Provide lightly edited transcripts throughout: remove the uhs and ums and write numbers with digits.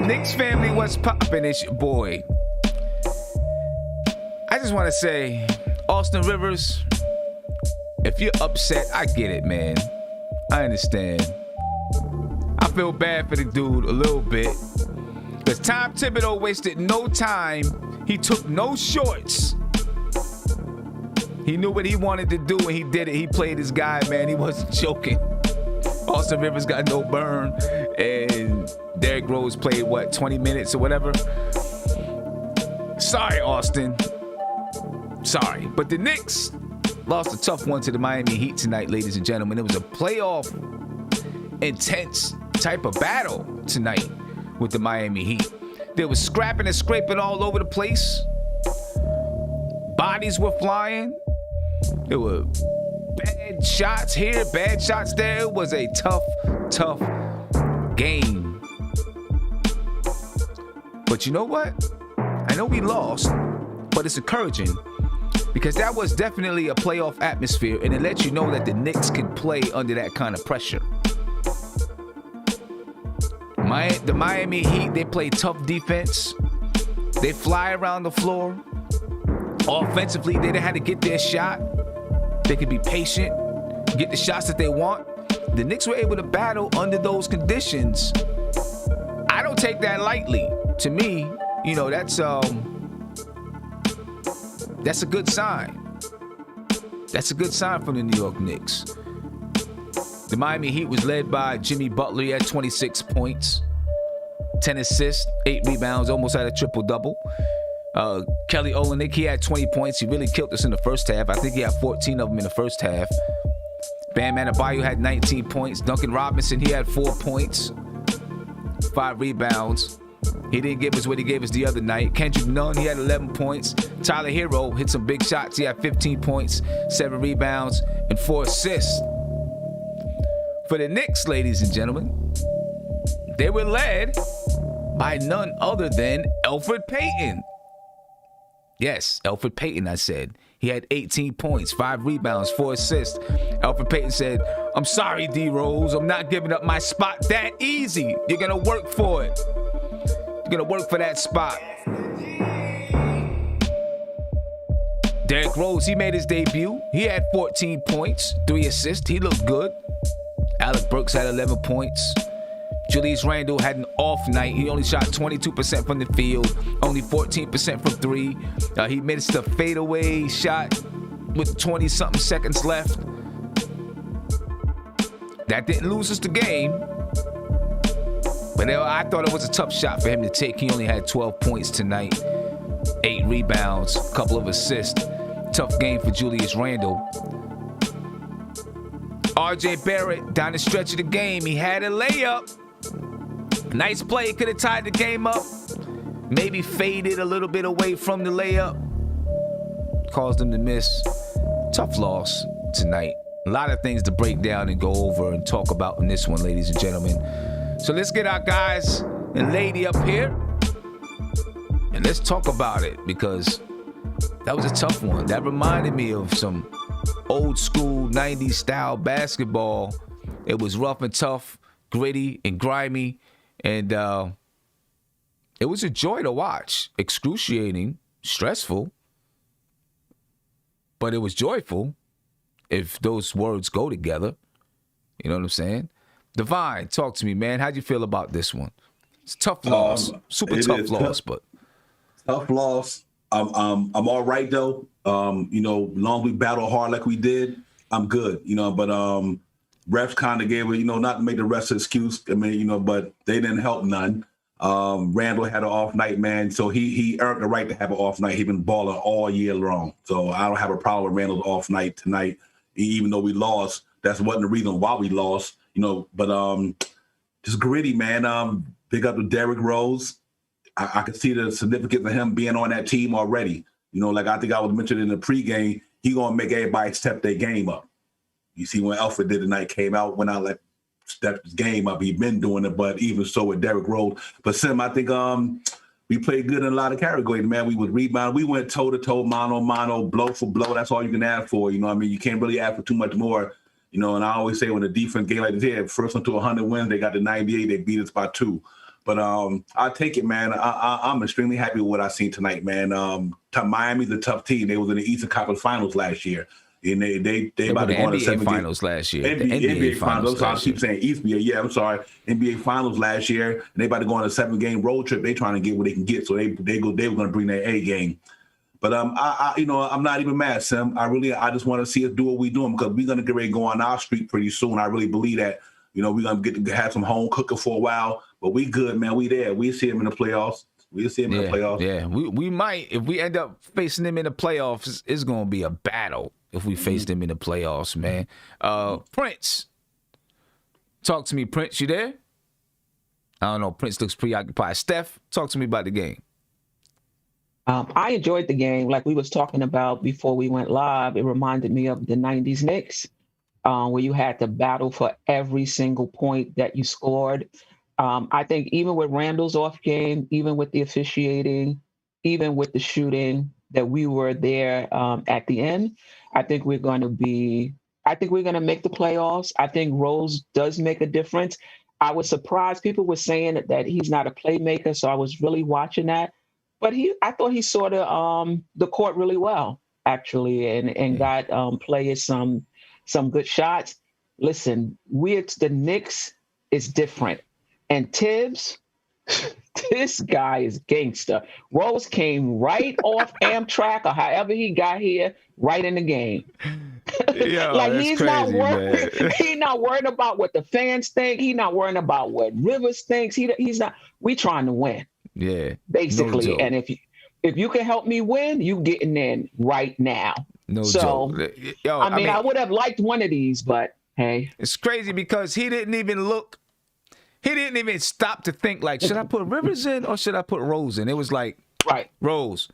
Knicks family, what's poppin'? It's your boy. I just want to say, Austin Rivers, if you're upset, I get it, man. I understand. I feel bad for the dude a little bit. Because Tom Thibodeau wasted no time. He took no shorts. He knew what he wanted to do and he did it. He played his guy, man. He wasn't joking. Austin Rivers got no burn. And Derrick Rose played, 20 minutes or whatever? Sorry, Austin. Sorry. But the Knicks lost a tough one to the Miami Heat tonight, ladies and gentlemen. It was a playoff intense type of battle tonight with the Miami Heat. There was scrapping and scraping all over the place. Bodies were flying. There were bad shots here, bad shots there. It was a tough game. But you know what? I know we lost, but it's encouraging because that was definitely a playoff atmosphere, and it lets you know that the Knicks can play under that kind of pressure. The Miami Heat, they play tough defense. They fly around the floor. Offensively, they didn't have to get their shot. They could be patient, get the shots that they want. The Knicks were able to battle under those conditions. I don't take that lightly. To me, that's a good sign. That's a good sign from the New York Knicks. The Miami Heat was led by Jimmy Butler. He had 26 points, 10 assists, 8 rebounds, almost had a triple-double. Kelly Olynyk, he had 20 points. He really killed us in the first half. I think he had 14 of them in the first half. Bam Adebayo had 19 points. Duncan Robinson, he had 4 points, 5 rebounds. He didn't give us what he gave us the other night. Kendrick Nunn, he had 11 points. Tyler Hero hit some big shots. He had 15 points, 7 rebounds, and 4 assists. For the Knicks, ladies and gentlemen, they were led by none other than Elfrid Payton. Yes, Elfrid Payton, I said. He had 18 points, 5 rebounds, 4 assists. Elfrid Payton said, "I'm sorry, D-Rose. I'm not giving up my spot that easy. You're going to work for it. You're going to work for that spot." Derrick Rose, he made his debut. He had 14 points, 3 assists. He looked good. Alec Burks had 11 points. Julius Randle had an off night. He only shot 22% from the field, only 14% from 3. He missed a fadeaway shot with 20-something seconds left. That didn't lose us the game. But I thought it was a tough shot for him to take. He only had 12 points tonight, 8 rebounds, a couple of assists. Tough game for Julius Randle. R.J. Barrett, down the stretch of the game, he had a layup. Nice play, could have tied the game up. Maybe faded a little bit away from the layup. Caused him to miss. Tough loss tonight. A lot of things to break down and go over and talk about in this one, ladies and gentlemen. So let's get our guys and lady up here. And let's talk about it because that was a tough one. That reminded me of some old school 90s style basketball. It was rough and tough, gritty and grimy. And it was a joy to watch. Excruciating, stressful, but it was joyful if those words go together. You know what I'm saying? Divine, talk to me, man. How'd you feel about this one? It's a tough loss. Super tough loss, but tough loss. I'm all right though. Long we battle hard like we did, I'm good. But refs kind of gave it, not to make the refs an excuse. But they didn't help none. Randall had an off night, man. So he earned the right to have an off night. He's been balling all year long. So I don't have a problem with Randall's off night tonight, even though we lost. That wasn't the reason why we lost, but just gritty, man. Big up to Derrick Rose. I could see the significance of him being on that team already. Like I think I was mentioning in the pregame, he gonna make everybody step their game up. You see when Elfrid did tonight, came out, went out, stepped his game up. He'd been doing it, but even so with Derrick Rose. But Sim, I think we played good in a lot of categories, man. We would rebound. We went toe-to-toe, mano, blow for blow. That's all you can ask for. You can't really ask for too much more. And I always say when the defense game like this here, first one to 100 wins, they got the 98, they beat us by 2. But I take it, man. I'm extremely happy with what I seen tonight, man. Miami's a tough team. They was in the Eastern Conference Finals last year, and they about to go on the NBA Finals last year. NBA Finals. I last keep saying East. Yeah, I'm sorry. NBA Finals last year, and they about to go on a 7-game road trip. They trying to get what they can get, so they were going to bring their A game. But I'm not even mad, Sim. I just want to see us do what we're doing, because we're gonna get ready to go on our street pretty soon. I really believe that. We're gonna get to have some home cooking for a while, but we good, man. We there. We see them in the playoffs. Yeah, we might, if we end up facing them in the playoffs, it's gonna be a battle if we face them in the playoffs, man. Prince, talk to me, Prince. You there? I don't know. Prince looks preoccupied. Steph, talk to me about the game. I enjoyed the game. Like we was talking about before we went live, it reminded me of the 90s Knicks, where you had to battle for every single point that you scored. I think even with Randall's off game, even with the officiating, even with the shooting, that we were there at the end. I think we're going to make the playoffs. I think Rose does make a difference. I was surprised people were saying that he's not a playmaker, so I was really watching that. But I thought he saw the court really well, actually, and got players some good shots. Listen, the Knicks is different. And Tibbs, this guy is gangster. Rose came right off Amtrak or however he got here, right in the game. Yo, like he's crazy, man. He's not worried about what the fans think. He's not worrying about what Rivers thinks. He's not. We trying to win. Yeah, basically. No, and if you can help me win, you getting in right now. No so, joke. Yo, I mean, I would have liked one of these, but hey, it's crazy because he didn't even look. He didn't even stop to think like, should I put Rivers in or should I put Rose in? It was like, right, Rose,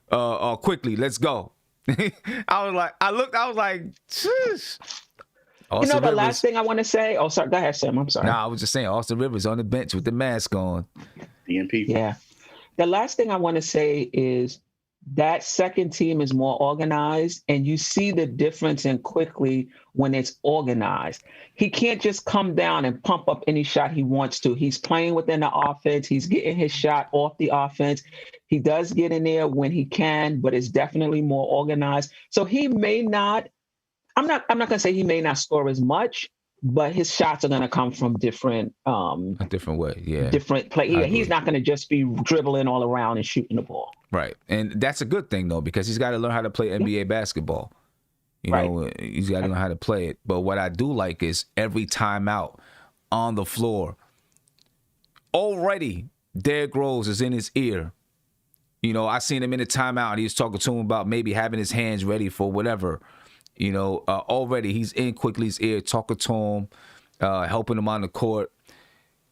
quickly, let's go. I was like, Shush. The last thing I want to say. Oh, sorry. Go ahead, Sam. I'm sorry. Nah, I was just saying, Austin Rivers on the bench with the mask on. DNP. Yeah. The last thing I want to say is that second team is more organized, and you see the difference in quickly when it's organized. He can't just come down and pump up any shot he wants to. He's playing within the offense. He's getting his shot off the offense. He does get in there when he can, but it's definitely more organized. So he may not, I'm not going to say he may not score as much, but his shots are going to come from different, a different way, yeah. Different play. Yeah, he's not going to just be dribbling all around and shooting the ball. Right, and that's a good thing though, because he's got to learn how to play NBA basketball. You know, he's got to know how to play it. But what I do like is every timeout on the floor, already Derrick Rose is in his ear. You know, I seen him in the timeout, and he was talking to him about maybe having his hands ready for whatever. You know, already he's in Quickly's ear, talking to him, helping him on the court,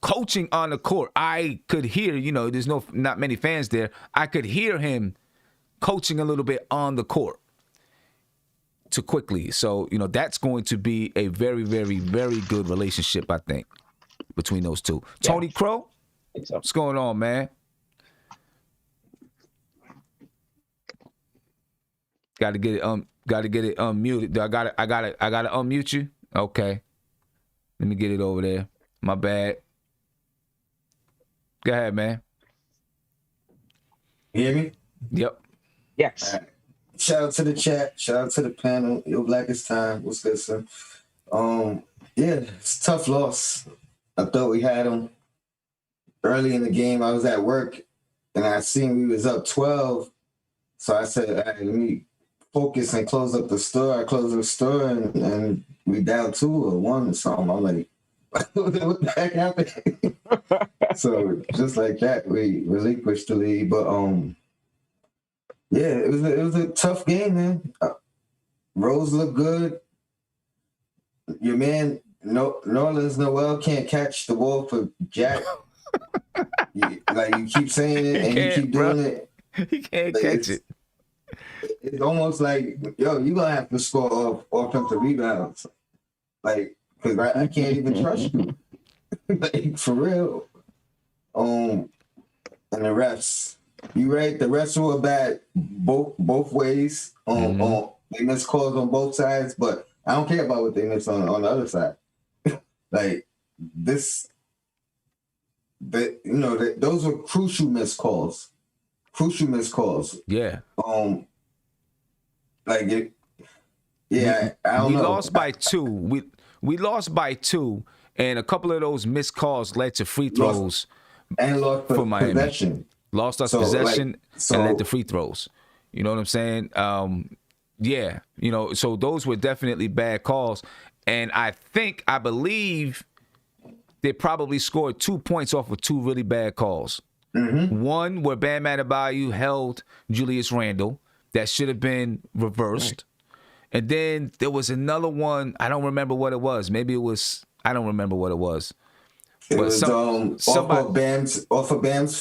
coaching on the court. I could hear, there's not many fans there. I could hear him coaching a little bit on the court to Quickly. So, that's going to be a very, very, very good relationship, I think, between those two. Yeah. Tony Crow, what's going on, man? Got to get it unmuted. I gotta unmute you. Okay. Let me get it over there. My bad. Go ahead, man. You hear me? Yep. Yes. Right. Shout out to the chat. Shout out to the panel. Your Blackest Time. What's good, sir? Yeah, it's a tough loss. I thought we had them early in the game. I was at work and I seen we was up 12. So I said, all right, let me focus and close up the store. I closed the store and we down 2 or 1 or something. I'm like, what the heck happened? So just like that, we relinquished the lead. But yeah, it was a tough game, man. Rose looked good. Your man Nerlens Noel can't catch the ball for Jack. You keep saying it and you keep doing it. He can't catch it. It's almost like, yo, you're going to have to score offensive rebounds. Like, because I can't even trust you. Like, for real. And the refs. You right, the refs were bad both ways. They missed calls on both sides, but I don't care about what they missed on the other side. Like, this those were crucial missed calls. Crucial missed calls. Yeah. Like it. Yeah, I don't We know. lost by 2. We lost by 2, and a couple of those missed calls led to free throws. Lost for Miami. possession. Lost us possession and led to free throws. You know what I'm saying? Yeah. So those were definitely bad calls. And I believe they probably scored 2 points off of 2 really bad calls. Mm-hmm. One where Bam Adebayo held Julius Randle. That should have been reversed. Right. And then there was another one. I don't remember what it was. Maybe it was, I don't remember what it was. It was off of Bam's foot. Off of Bam's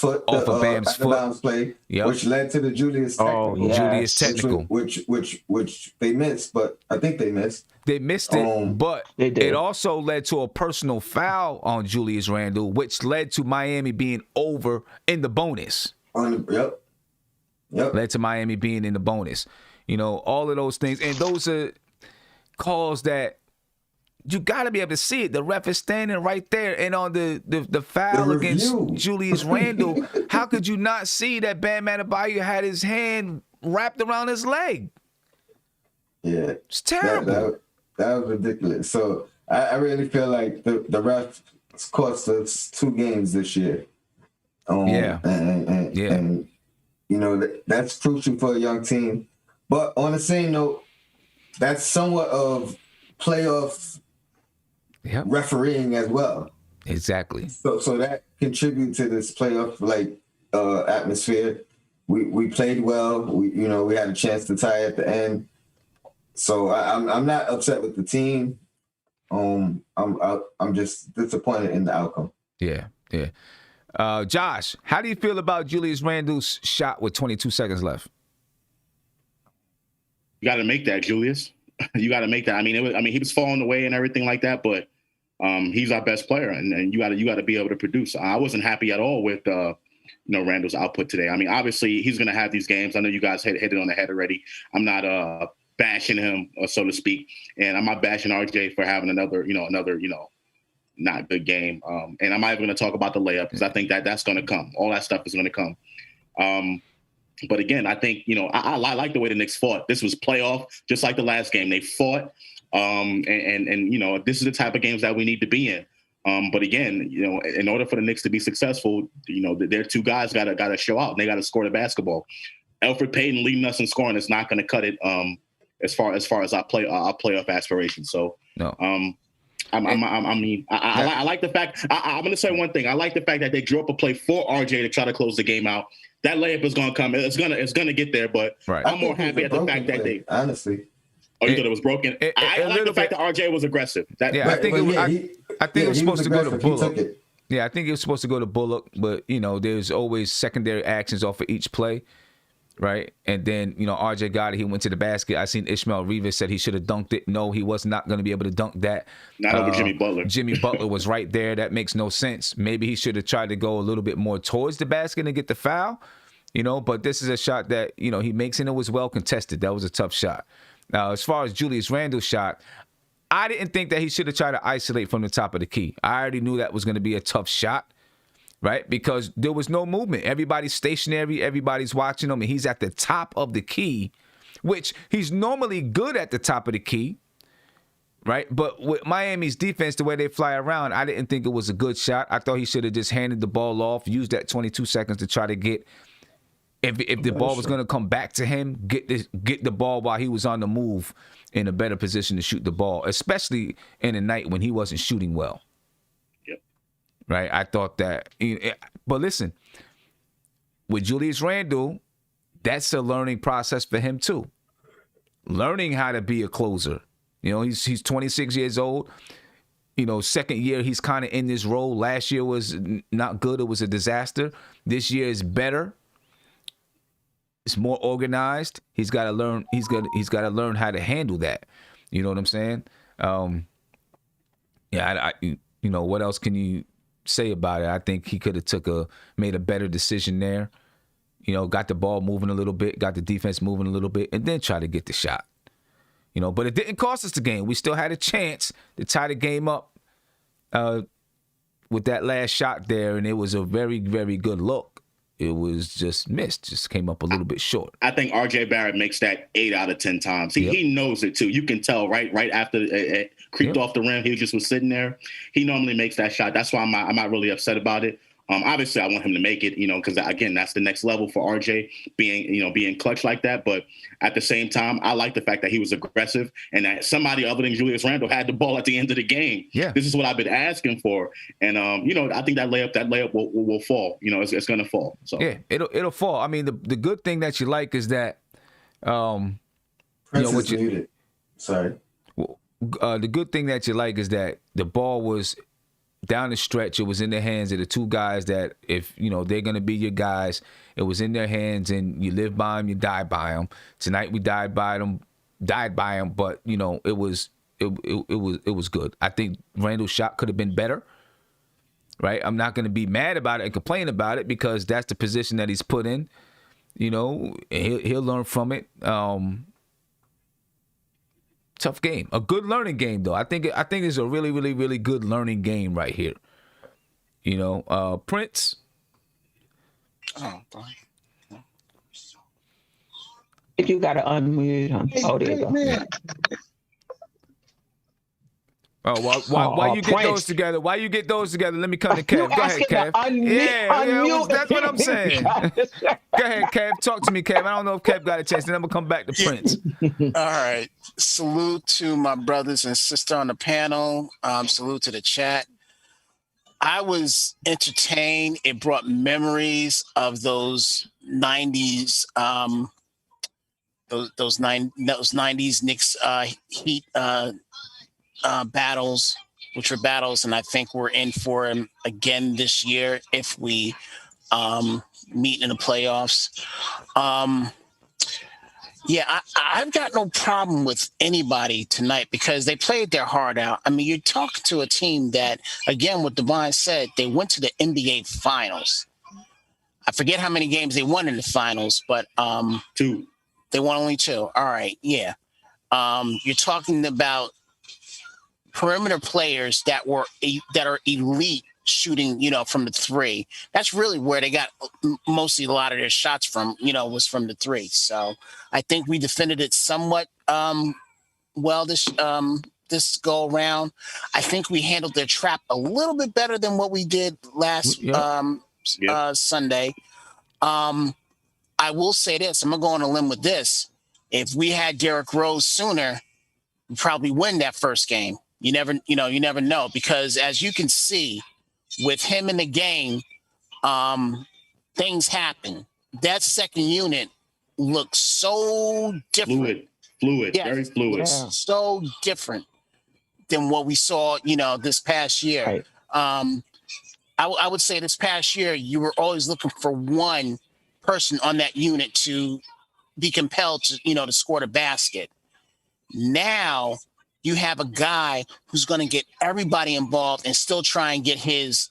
foot. Bounds play, which led to the Julius technical. Julius technical. Which they missed, but I think they missed. They missed it, but it also led to a personal foul on Julius Randle, which led to Miami being over in the bonus. Yep. Led to Miami being in the bonus. All of those things. And those are calls that you got to be able to see it. The ref is standing right there. And on the foul against Julius Randle, how could you not see that Bam Adebayo had his hand wrapped around his leg? Yeah. It's terrible. That was ridiculous. So I really feel like the ref cost us 2 games this year. And that's crucial for a young team. But on the same note, that's somewhat of playoff refereeing as well. Exactly. So that contributes to this playoff atmosphere. We played well. We had a chance to tie at the end. So I'm not upset with the team. I'm just disappointed in the outcome. Yeah. Josh, how do you feel about Julius Randle's shot with 22 seconds left? You got to make that, Julius. You got to make that. I mean, he was falling away and everything like that, but he's our best player, and you got to be able to produce. I wasn't happy at all with Randle's output today. I mean, obviously he's going to have these games. I know you guys hit it on the head already. I'm not bashing him, so to speak, and I'm not bashing RJ for having another not good game. And I'm not even going to talk about the layup because I think that's going to come. All that stuff is going to come. But again, I think, I like the way the Knicks fought. This was playoff, just like the last game. They fought, and this is the type of games that we need to be in. But again, in order for the Knicks to be successful, their 2 guys got to show out. And they got to score the basketball. Elfrid Payton leading us in scoring is not going to cut it as far as our playoff aspirations. So no. I like the fact. I'm going to say one thing. I like the fact that they drew up a play for RJ to try to close the game out. That layup is going to come. It's going to get there. But I'm more happy at the fact that they honestly. Oh, you thought it was broken? I like the fact that RJ was aggressive. I think it was supposed to go to Bullock. Yeah, I think it was supposed to go to Bullock, but there's always secondary actions off of each play. Right. And then, RJ got it. He went to the basket. I seen Ishmael Rivas said he should have dunked it. No, he was not going to be able to dunk that. Not over Jimmy Butler. Jimmy Butler was right there. That makes no sense. Maybe he should have tried to go a little bit more towards the basket and get the foul, but this is a shot that, he makes, and it was well contested. That was a tough shot. Now, as far as Julius Randle's shot, I didn't think that he should have tried to isolate from the top of the key. I already knew that was going to be a tough shot. Right? Because there was no movement. Everybody's stationary. Everybody's watching him. And he's at the top of the key, which he's normally good at the top of the key. Right? But with Miami's defense, the way they fly around, I didn't think it was a good shot. I thought he should have just handed the ball off, used that 22 seconds to try to get, if the ball was going to come back to him, get the ball while he was on the move in a better position to shoot the ball, especially in a night when he wasn't shooting well. Right, I thought that, but listen, with Julius Randle, that's a learning process for him too. Learning how to be a closer. He's 26 years old. Second year he's kind of in this role. Last year was not good; it was a disaster. This year is better. It's more organized. He's got to learn. He's got to learn how to handle that. You know what I'm saying? What else can you say about it? I think he could have made a better decision there. Got the ball moving a little bit, got the defense moving a little bit, and then try to get the shot. But it didn't cost us the game. We still had a chance to tie the game up with that last shot there, and it was a very, very good look. It was just missed, just came up a little bit short. I think RJ Barrett makes that 8 out of 10 times. He knows it too. You can tell right after it creeped off the rim, he just was sitting there. He normally makes that shot. That's why I'm not really upset about it. Obviously, I want him to make it, because again, that's the next level for RJ being clutch like that. But at the same time, I like the fact that he was aggressive and that somebody other than Julius Randle had the ball at the end of the game. Yeah, this is what I've been asking for, and I think that layup will fall. It's going to fall. So yeah, it'll fall. I mean, the good thing that you like is that, Prince is muted. Sorry. The good thing that you like is that the ball was down the stretch. It was in the hands of the two guys that, if they're going to be your guys, it was in their hands, and you live by them, you die by them. Tonight we died by them, but it was good. I think Randall's shot could have been better. Right? I'm not going to be mad about it and complain about it, because that's the position that he's put in. And he'll learn from it. Tough game, a good learning game though. I think it's a really, really, really good learning game right here. Prince. If you gotta unmute him. Oh, there you go. Oh, why you get Prince. those together? Why you get those together? Let me come to Kev. You Go ahead, asking Kev. to unmute That's what I'm saying. Go ahead, Kev. Talk to me, Kev. I don't know if Kev got a chance. Then I'm gonna come back to Prince. All right. Salute to my brothers and sister on the panel. Salute to the chat. I was entertained. It brought memories of those 90s, those 90s Knicks Heat battles, which were battles, and I think we're in for them again this year if we meet in the playoffs. I've got no problem with anybody tonight because they played their heart out. I mean, you're talking to a team that, again, what Devon said, they went to the NBA Finals. I forget how many games they won in the finals, but 2. They won only 2. All right, yeah. You're talking about perimeter players that are elite shooting, from the 3. That's really where they got mostly a lot of their shots from, was from the 3. So I think we defended it somewhat well this go around. I think we handled their trap a little bit better than what we did last Sunday. I will say this. I'm going to go on a limb with this. If we had Derrick Rose sooner, we'd probably win that first game. You never know, because as you can see with him in the game, things happen. That second unit looks so different. Fluid, yes. Very fluid. Yeah. So different than what we saw, this past year. Right. I would say this past year, you were always looking for one person on that unit to be compelled to, to score the basket. Now you have a guy who's going to get everybody involved and still try and get his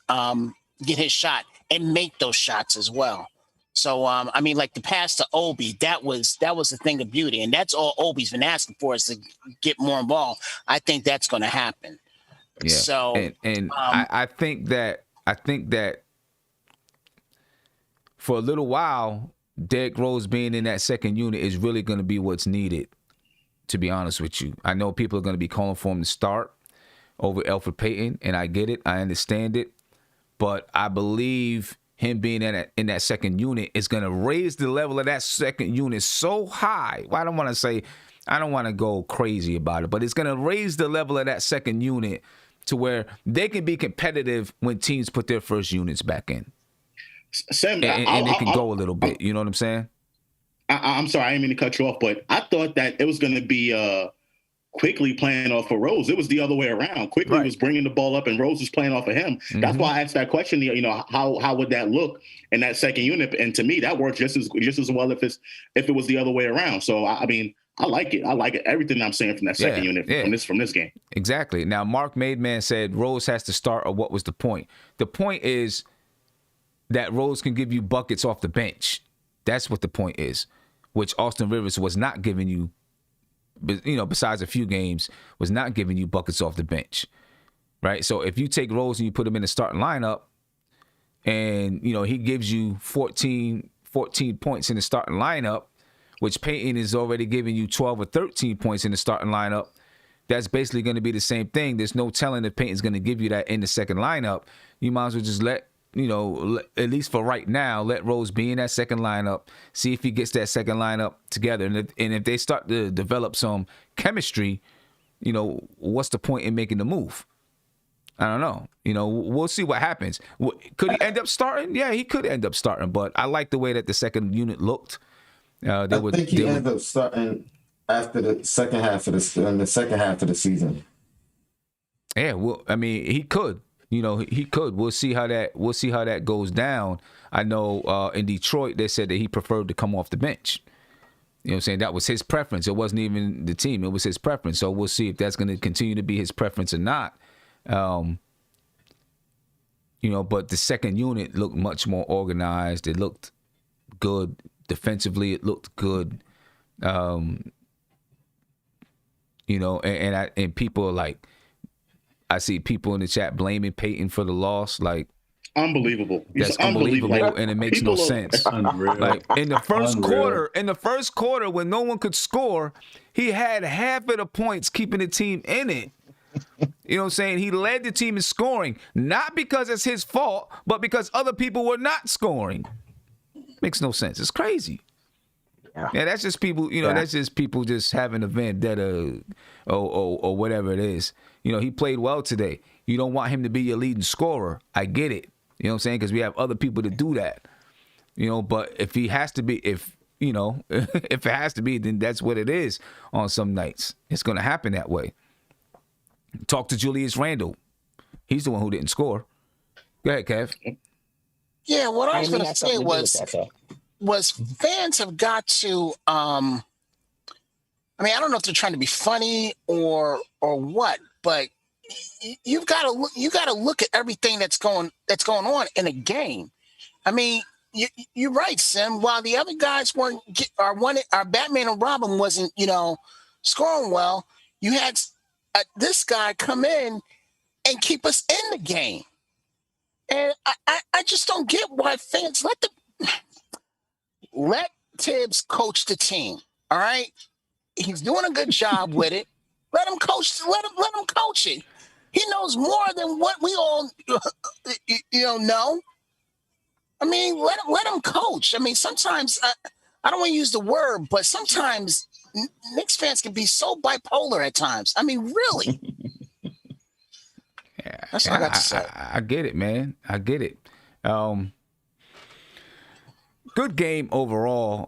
shot and make those shots as well. So, like the pass to Obi, that was a thing of beauty. And that's all Obi's been asking for, is to get more involved. I think that's going to happen. Yeah. So, I think that for a little while, Derrick Rose being in that second unit is really going to be what's needed, to be honest with you. I know people are going to be calling for him to start over Elfrid Payton, and I get it. I understand it. But I believe him being in that second unit is going to raise the level of that second unit so high. Well, I don't want to go crazy about it, but it's going to raise the level of that second unit to where they can be competitive when teams put their first units back in. Sam, and they can go a little bit. You know what I'm saying? I'm sorry, I didn't mean to cut you off, but I thought that it was going to be Quickly playing off of Rose. It was the other way around. Quickly was bringing the ball up, and Rose was playing off of him. Mm-hmm. That's why I asked that question. How would that look in that second unit? And to me, that works just as well if it was the other way around. So I like it. I like it. Everything I'm saying from that second unit from this game. Exactly. Now, Mark Maidman said Rose has to start, or what was the point? The point is that Rose can give you buckets off the bench. That's what the point is, which Austin Rivers was not giving you, besides a few games, was not giving you buckets off the bench. right? So if you take Rose and you put him in the starting lineup, and he gives you 14 points in the starting lineup, which Peyton is already giving you 12 or 13 points in the starting lineup, that's basically going to be the same thing. There's no telling if Peyton's going to give you that in the second lineup. You might as well just let, at least for right now, let Rose be in that second lineup, see if he gets that second lineup together. And if they start to develop some chemistry, what's the point in making the move? I don't know. We'll see what happens. Could he end up starting? Yeah, he could end up starting, but I like the way that the second unit looked. I think he ended up starting after the second half of the season. Yeah, well, I mean, he could. He could. We'll see how that goes down. I know in Detroit they said that he preferred to come off the bench. You know what I'm saying? That was his preference. It wasn't even the team. It was his preference. So we'll see if that's going to continue to be his preference or not. But the second unit looked much more organized. It looked good defensively. It looked good. And people are like, I see people in the chat blaming Peyton for the loss. Like, unbelievable. That's unbelievable, and it makes no sense. Unreal. Like in the first quarter, when no one could score, he had half of the points keeping the team in it. You know what I'm saying? He led the team in scoring, not because it's his fault, but because other people were not scoring. Makes no sense. It's crazy. Yeah, that's just people, that's just people just having a vendetta or whatever it is. He played well today. You don't want him to be your leading scorer. I get it. You know what I'm saying? Because we have other people to do that. But if he has to be, if it has to be, then that's what it is on some nights. It's going to happen that way. Talk to Julius Randle. He's the one who didn't score. Go ahead, Kev. Yeah, what I was going to say was fans have got to. I don't know if they're trying to be funny or what, but you've got to look at everything that's going on in a game. I mean, you're right, Sim. While the other guys our Batman and Robin wasn't scoring well, you had this guy come in and keep us in the game. And I just don't get why fans let Tibbs coach the team. All right. He's doing a good job with it. Let him coach. Let him coach it. He knows more than what we all know. I mean, let him coach. I mean, sometimes I don't want to use the word, but sometimes Knicks fans can be so bipolar at times. I mean, really. Yeah, that's what I got to say. I get it, man. I get it. Good game overall.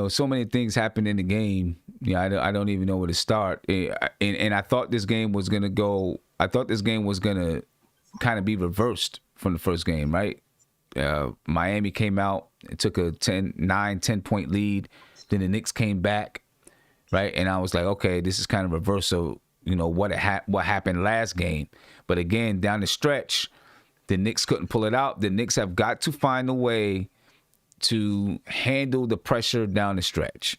So many things happened in the game. I don't even know where to start. And I thought this game was gonna go. I thought this game was gonna kind of be reversed from the first game, right? Miami came out and took a 10-point lead. Then the Knicks came back, right? And I was like, okay, this is kind of reversal. What happened last game. But again, down the stretch, the Knicks couldn't pull it out. The Knicks have got to find a way to handle the pressure down the stretch,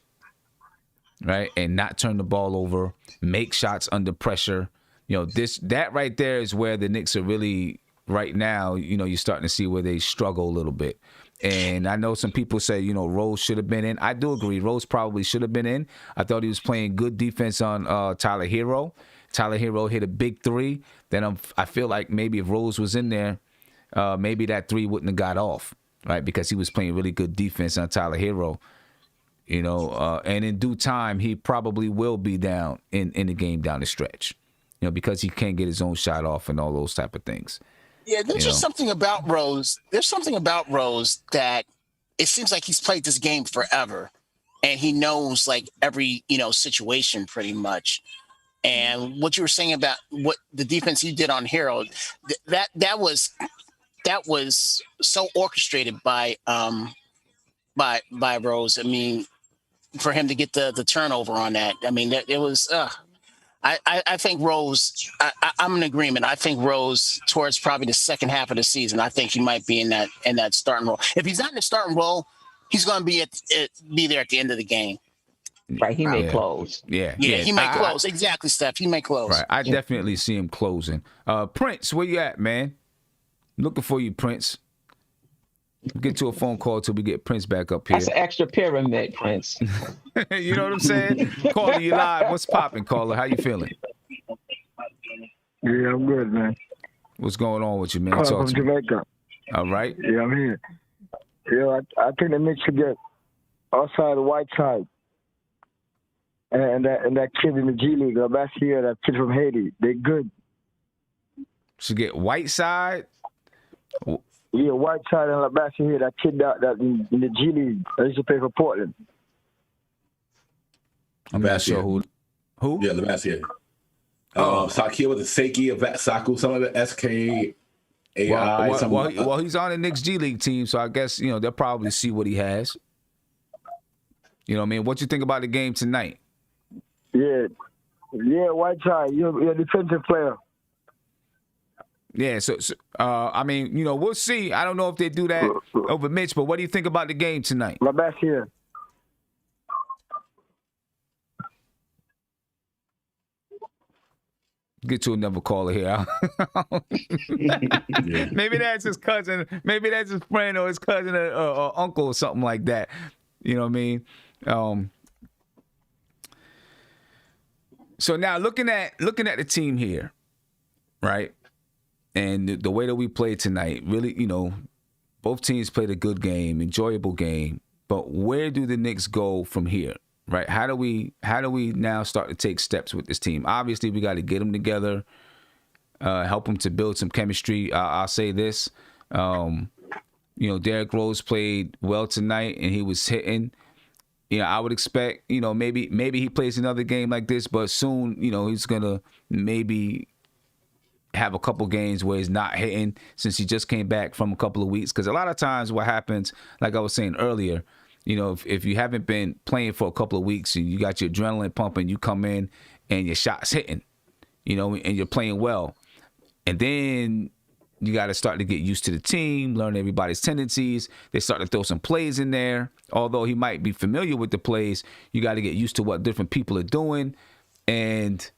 right? And not turn the ball over, make shots under pressure. That right there is where the Knicks are really, right now, you're starting to see where they struggle a little bit. And I know some people say, Rose should have been in. I do agree. Rose probably should have been in. I thought he was playing good defense on Tyler Hero. Tyler Hero hit a big three. Then I feel like maybe if Rose was in there, maybe that three wouldn't have got off, right? Because he was playing really good defense on Tyler Hero. And in due time, he probably will be down in the game down the stretch, because he can't get his own shot off and all those type of things. Yeah, there's just something about Rose. There's something about Rose that it seems like he's played this game forever, and he knows like every situation pretty much. And what you were saying about what the defense he did on Hero, that was so orchestrated by Rose. I mean, for him to get the turnover on that, I mean, it was. I think Rose. I'm in agreement. I think Rose towards probably the second half of the season. I think he might be in that starting role. If he's not in the starting role, he's going to be there at the end of the game. Right, he may Yeah. close. Yeah, Yeah, he may I- close. Exactly, Steph. He may close. Right, I definitely see him closing. Prince, where you at, man? Looking for you, Prince. Get to a phone call till we get Prince back up here. That's an extra pyramid, Prince. You know what I'm saying? Caller, you live. What's popping, caller? How you feeling? Yeah, I'm good, man. What's going on with you, man? Calling Talk from to me. Jamaica. All right. Yeah, I'm here. Yeah, I think the Knicks should get outside the white side. And that kid in the G League, Labassiere, that kid from Haiti, they're good. Should get Whiteside. Yeah, Whiteside and Labassiere, that kid that in the G League, they used to play for Portland. I'm not sure who. Who? Yeah, Labassiere. Oh. Sakia with the Seiki of Saku, some of it SKAI. Well, he's on the Knicks G League team, so I guess they'll probably see what he has. You know what I mean? What you think about the game tonight? Yeah, Whiteside, you're a defensive player. Yeah, so I mean, we'll see. I don't know if they do that over Mitch, but what do you think about the game tonight? Labassiere. Get to another caller here. Maybe that's his cousin. Maybe that's his friend or his cousin or uncle or something like that. You know what I mean? So now looking at the team here, right? And the way that we played tonight, really, both teams played a good game, enjoyable game. But where do the Knicks go from here? Right? How do we now start to take steps with this team? Obviously, we got to get them together, help them to build some chemistry. I'll say this, Derrick Rose played well tonight, and he was hitting. I would expect, maybe he plays another game like this, but soon, he's gonna maybe have a couple games where he's not hitting since he just came back from a couple of weeks. Because a lot of times, what happens, like I was saying earlier. If you haven't been playing for a couple of weeks and you got your adrenaline pumping, you come in and your shot's hitting, and you're playing well. And then you got to start to get used to the team, learn everybody's tendencies. They start to throw some plays in there. Although he might be familiar with the plays, you got to get used to what different people are doing. And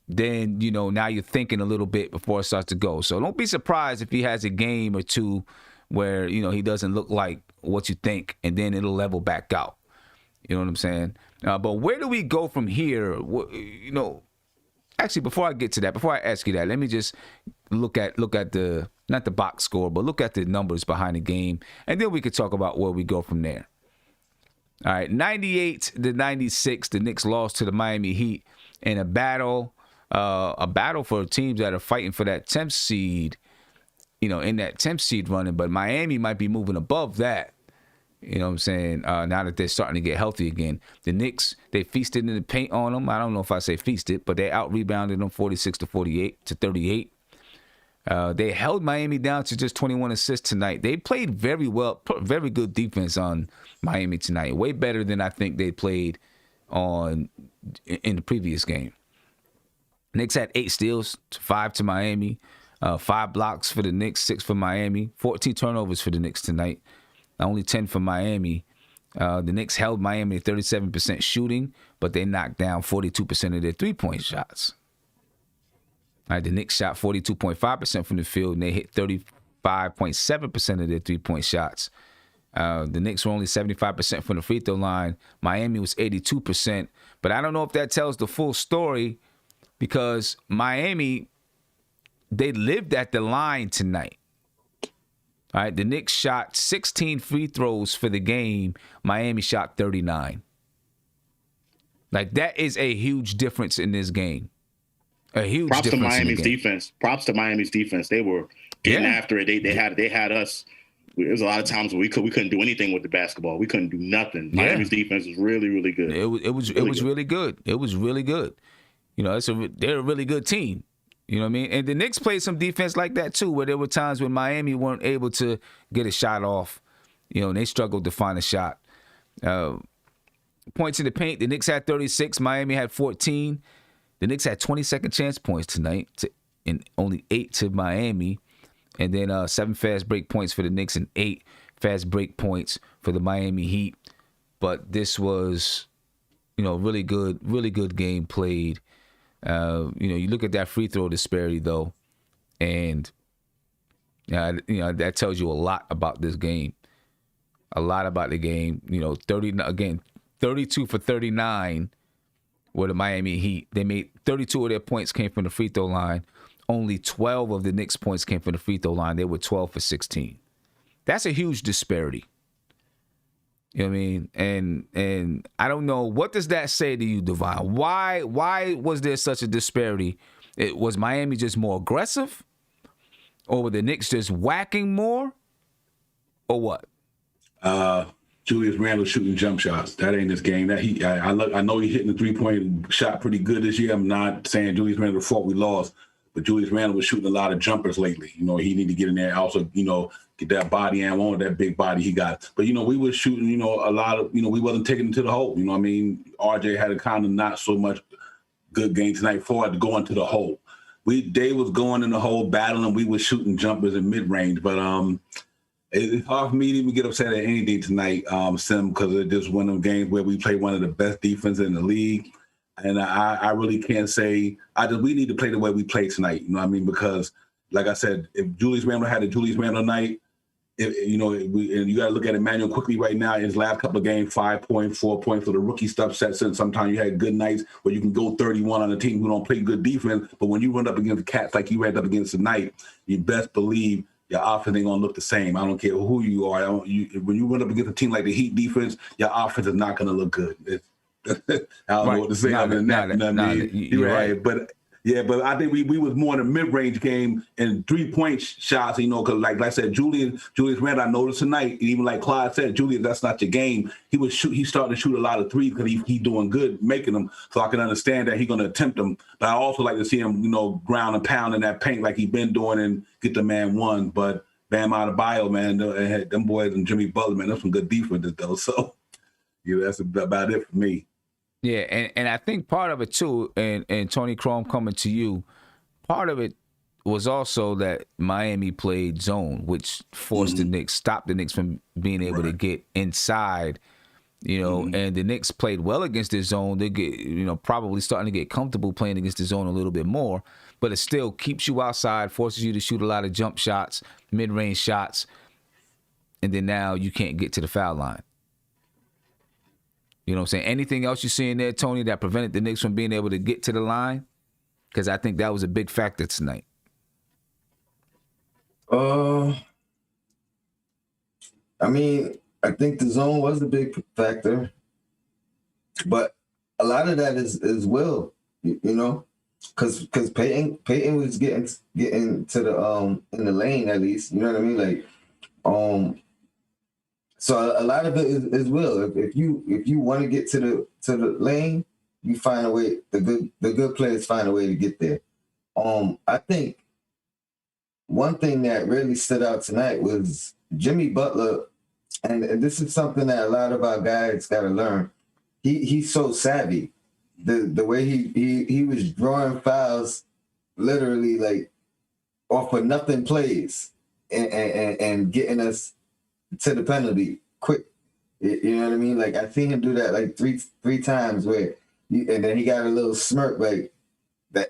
then, now you're thinking a little bit before it starts to go. So don't be surprised if he has a game or two where, he doesn't look like what you think, and then it'll level back out. You know what I'm saying? But where do we go from here? Actually, before I get to that, before I ask you that, let me just look at the, not the box score, but look at the numbers behind the game, and then we could talk about where we go from there. All right, 98-96, the Knicks lost to the Miami Heat in a battle for teams that are fighting for that 10th seed. In that 10th seed running, but Miami might be moving above that. You know what I'm saying? Now that they're starting to get healthy again. The Knicks, they feasted in the paint on them. I don't know if I say feasted, but they out-rebounded them 46-38. They held Miami down to just 21 assists tonight. They played very well, very good defense on Miami tonight. Way better than I think they played in the previous game. Knicks had 8 steals, 5 to Miami. 5 blocks for the Knicks, 6 for Miami. 14 turnovers for the Knicks tonight. Only 10 for Miami. The Knicks held Miami at 37% shooting, but they knocked down 42% of their three-point shots. All right, the Knicks shot 42.5% from the field, and they hit 35.7% of their three-point shots. The Knicks were only 75% from the free throw line. Miami was 82%. But I don't know if that tells the full story because Miami, they lived at the line tonight. All right, the Knicks shot 16 free throws for the game. Miami shot 39. Like, that is a huge difference in this game. A huge Props to difference Miami's in the game. defense. Props to Miami's defense. They were getting after it. They had us. There was a lot of times where we couldn't do anything with the basketball. We couldn't do nothing. Yeah. Miami's defense was really, really good. It was really good. It was really good. They're a really good team. You know what I mean? And the Knicks played some defense like that too, where there were times when Miami weren't able to get a shot off. And they struggled to find a shot. Points in the paint, the Knicks had 36, Miami had 14. The Knicks had 20 second chance points tonight, and only 8 to Miami. And then 7 fast break points for the Knicks and 8 fast break points for the Miami Heat. But this was really good game played. You look at that free throw disparity though, and that tells you a lot about this game. A lot about the game. 32 for 39 were the Miami Heat. They made 32 of their points came from the free throw line. Only 12 of the Knicks' points came from the free throw line. They were 12 for 16. That's a huge disparity. You know what I mean? And I don't know, what does that say to you, Divine? Why was there such a disparity? Was Miami just more aggressive? Or were the Knicks just whacking more? Or what? Julius Randle shooting jump shots. That ain't his game. I know he's hitting the 3-point shot pretty good this year. I'm not saying Julius Randle's fault we lost, but Julius Randle was shooting a lot of jumpers lately. He need to get in there. Also, get that body and on that big body he got. But we were shooting, a lot of, we wasn't taking it to the hole. RJ had a kind of not so much good game tonight for it to go into the hole. They was going in the hole battling. We was shooting jumpers in mid range, but it's hard for me to even get upset at anything tonight, Sim, because it's just one of them games where we play one of the best defenses in the league. And I really can't say we need to play the way we play tonight. You know what I mean? Because like I said, if Julius Randle had a Julius Randle night, and you got to look at Emmanuel quickly right now. In his last couple of games, 5 points, 4 points for the rookie stuff sets in. Sometimes you had good nights where you can go 31 on a team who don't play good defense. But when you run up against cats like you ran up against tonight, you best believe your offense ain't gonna look the same. I don't care who you are. When you run up against a team like the Heat defense, your offense is not gonna look good. I don't know what to say other than that. You're right. But I think we was more in a mid-range game and 3-point shots, because like I said, Julius Randle, I noticed tonight, and even like Clyde said, Julius, that's not your game. He's starting to shoot a lot of threes because he's doing good making them. So I can understand that he's going to attempt them. But I also like to see him, ground and pound in that paint like he's been doing and get the man one. But Bam Adebayo, man, them boys and Jimmy Butler, man, that's some good defenses though. So that's about it for me. Yeah, and I think part of it too, and Tony Chrome coming to you, part of it was also that Miami played zone, which forced the Knicks, stopped the Knicks from being able to get inside, and the Knicks played well against this zone. They get, probably starting to get comfortable playing against the zone a little bit more, but it still keeps you outside, forces you to shoot a lot of jump shots, mid-range shots, and then now you can't get to the foul line. You know what I'm saying? Anything else you see in there, Tony, that prevented the Knicks from being able to get to the line? Because I think that was a big factor tonight. I think the zone was a big factor, but a lot of that is will, because Peyton was getting to the in the lane at least, you know what I mean? So a lot of it is will. If you want to get to the lane, you find a way. The good players find a way to get there. I think one thing that really stood out tonight was Jimmy Butler, and this is something that a lot of our guys got to learn. He's so savvy. The way he was drawing fouls, literally like off of nothing plays, and getting us to the penalty quick. You know what I mean? Like I seen him do that like three times and then he got a little smirk like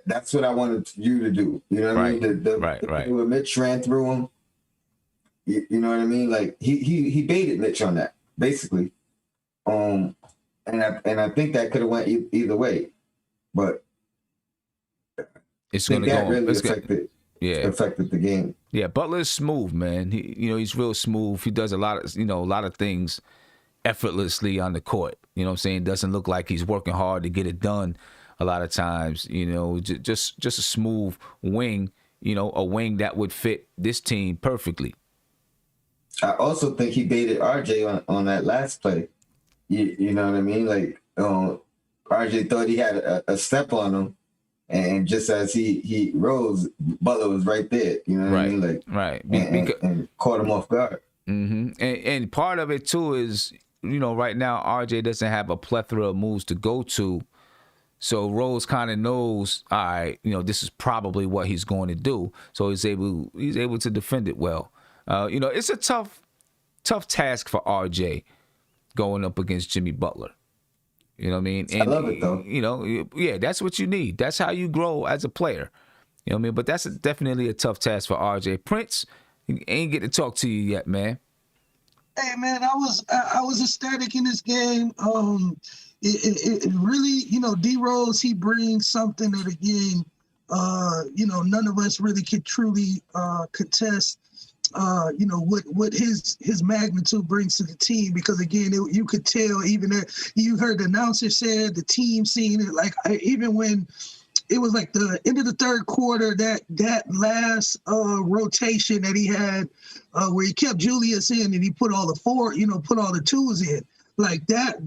that's what I wanted you to do. You know what I mean? Right. When Mitch ran through him, you know what I mean? Like he baited Mitch on that basically. And I think that could have went either way, but it's going to go. Really affected the game. Yeah, Butler's smooth, man. He's real smooth. He does a lot of things effortlessly on the court. You know what I'm saying? Doesn't look like he's working hard to get it done a lot of times. Just a smooth wing, a wing that would fit this team perfectly. I also think he baited RJ on that last play. You know what I mean? Like RJ thought he had a step on him. And just as he rose, Butler was right there. You know what I mean? Like, right. And caught him off guard. Mm-hmm. And part of it, too, is, right now, RJ doesn't have a plethora of moves to go to. So Rose kind of knows, all right, this is probably what he's going to do. So he's able to defend it well. It's a tough task for RJ going up against Jimmy Butler. You know what I mean? I love it, though. You know, yeah, that's what you need. That's how you grow as a player. You know what I mean? But that's definitely a tough task for RJ. Prince, he ain't get to talk to you yet, man. Hey man, I was ecstatic in this game. It really, you know, D Rose, he brings something that again, you know, none of us really could truly contest. You know what his magnitude brings to the team, because again you could tell, even that you heard the announcer said the team seen it, like even when it was like the end of the third quarter, that last rotation that he had where he kept Julius in and he put all the twos in, like that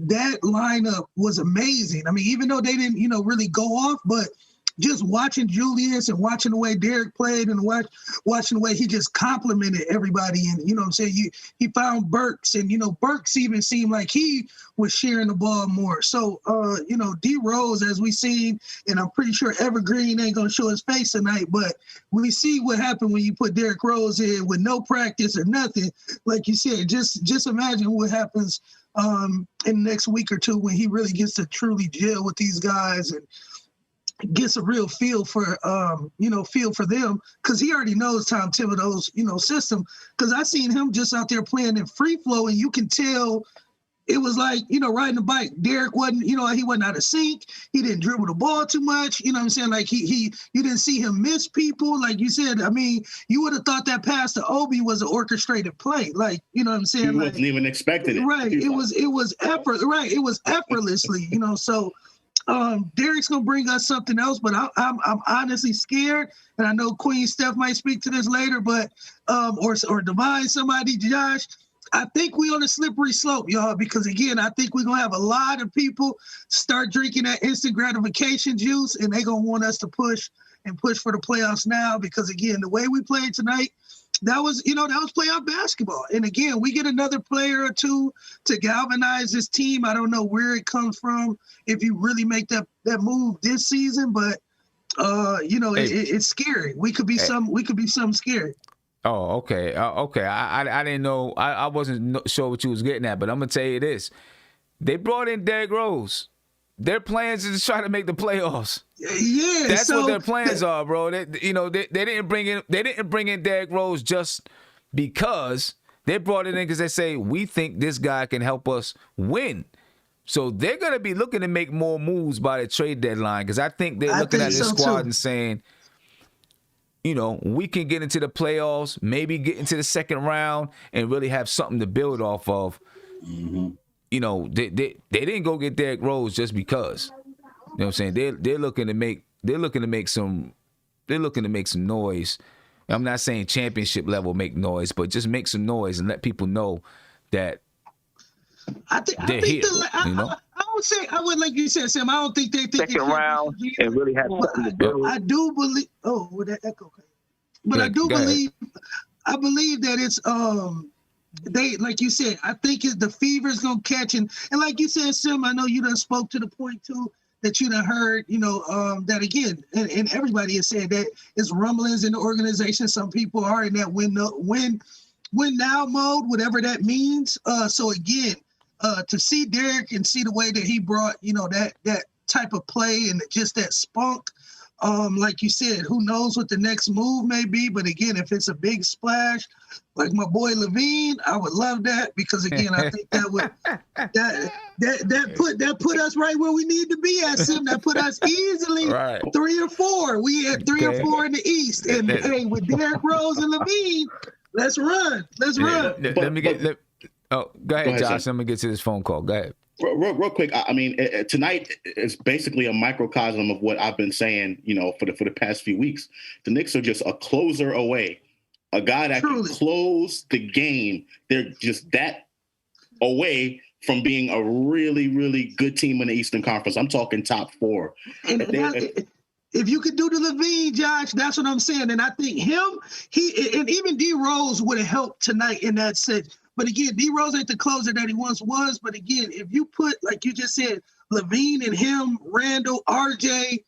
lineup was amazing. I mean, even though they didn't, you know, really go off, but just watching Julius and watching the way Derek played and watching the way he just complimented everybody. And, you know what I'm saying? He found Burks, and, you know, Burks even seemed like he was sharing the ball more. So, you know, D Rose, as we seen, and I'm pretty sure Evergreen ain't going to show his face tonight, but we see what happened when you put Derrick Rose in with no practice or nothing. Like you said, just imagine what happens in the next week or two when he really gets to truly gel with these guys and gets a real feel for them, because he already knows Tom Thibodeau's, you know, system. Because I seen him just out there playing in free flow, and you can tell it was like, you know, riding a bike. Derek wasn't, you know, he wasn't out of sync. He didn't dribble the ball too much. You know what I'm saying? Like you didn't see him miss people. Like you said, I mean, you would have thought that pass to Obi was an orchestrated play. Like, you know what I'm saying? He wasn't even expecting it. Right. It was effortlessly, you know, so Derek's gonna bring us something else, but I'm honestly scared, and I know Queen Steph might speak to this later, but or Divine, somebody, Josh. I think we on a slippery slope, y'all, because again, I think we're gonna have a lot of people start drinking that instant gratification juice, and they're gonna want us to push for the playoffs now, because again, the way we played tonight, that was playoff basketball. And again, we get another player or two to galvanize this team. I don't know where it comes from if you really make that move this season, but you know, it's scary. We could be something scary. Oh, okay. I didn't know. I wasn't sure what you was getting at, but I'm gonna tell you this: they brought in Derrick Rose. Their plans is to try to make the playoffs. Yeah, that's what their plans are, bro. They didn't bring in Derrick Rose just because. They brought it in because they say we think this guy can help us win. So they're gonna be looking to make more moves by the trade deadline, because I think they're looking at this squad and saying, you know, we can get into the playoffs, maybe get into the second round, and really have something to build off of. Mm-hmm. You know, they didn't go get Derrick Rose just because. You know what I'm saying? They're looking to make some noise. I'm not saying championship level make noise, but just make some noise and let people know that they're here. I would like you said, Sam. I don't think they think second round and really have something to build. I do believe. Oh, with that echo. But I do believe. I believe that it's they, like you said, I think the fever's gonna catch, and like you said, Sim, I know you done spoke to the point too that you done heard, you know, that again, and everybody has said that it's rumblings in the organization. Some people are in that win now mode, whatever that means. So again, to see Derek and see the way that he brought, you know, that type of play and just that spunk. Like you said, who knows what the next move may be? But again, if it's a big splash, like my boy Levine, I would love that, because again, I think that would that put us right where we need to be at, Sim. That put us easily 3 or 4. We had 3 or 4 in the East, and hey, with Derrick Rose and Levine, let's run. Go ahead, Josh. Let me get to this phone call. Go ahead. Real quick, I mean, tonight is basically a microcosm of what I've been saying, you know, for the past few weeks. The Knicks are just a closer away, a guy that can close the game. They're just that away from being a really, really good team in the Eastern Conference. I'm talking top 4. If you could do the Levine, Josh, that's what I'm saying. And I think he and even D Rose would have helped tonight in that sense. But again, D Rose ain't the closer that he once was. But again, if you put, like you just said, Levine and him, Randall, RJ,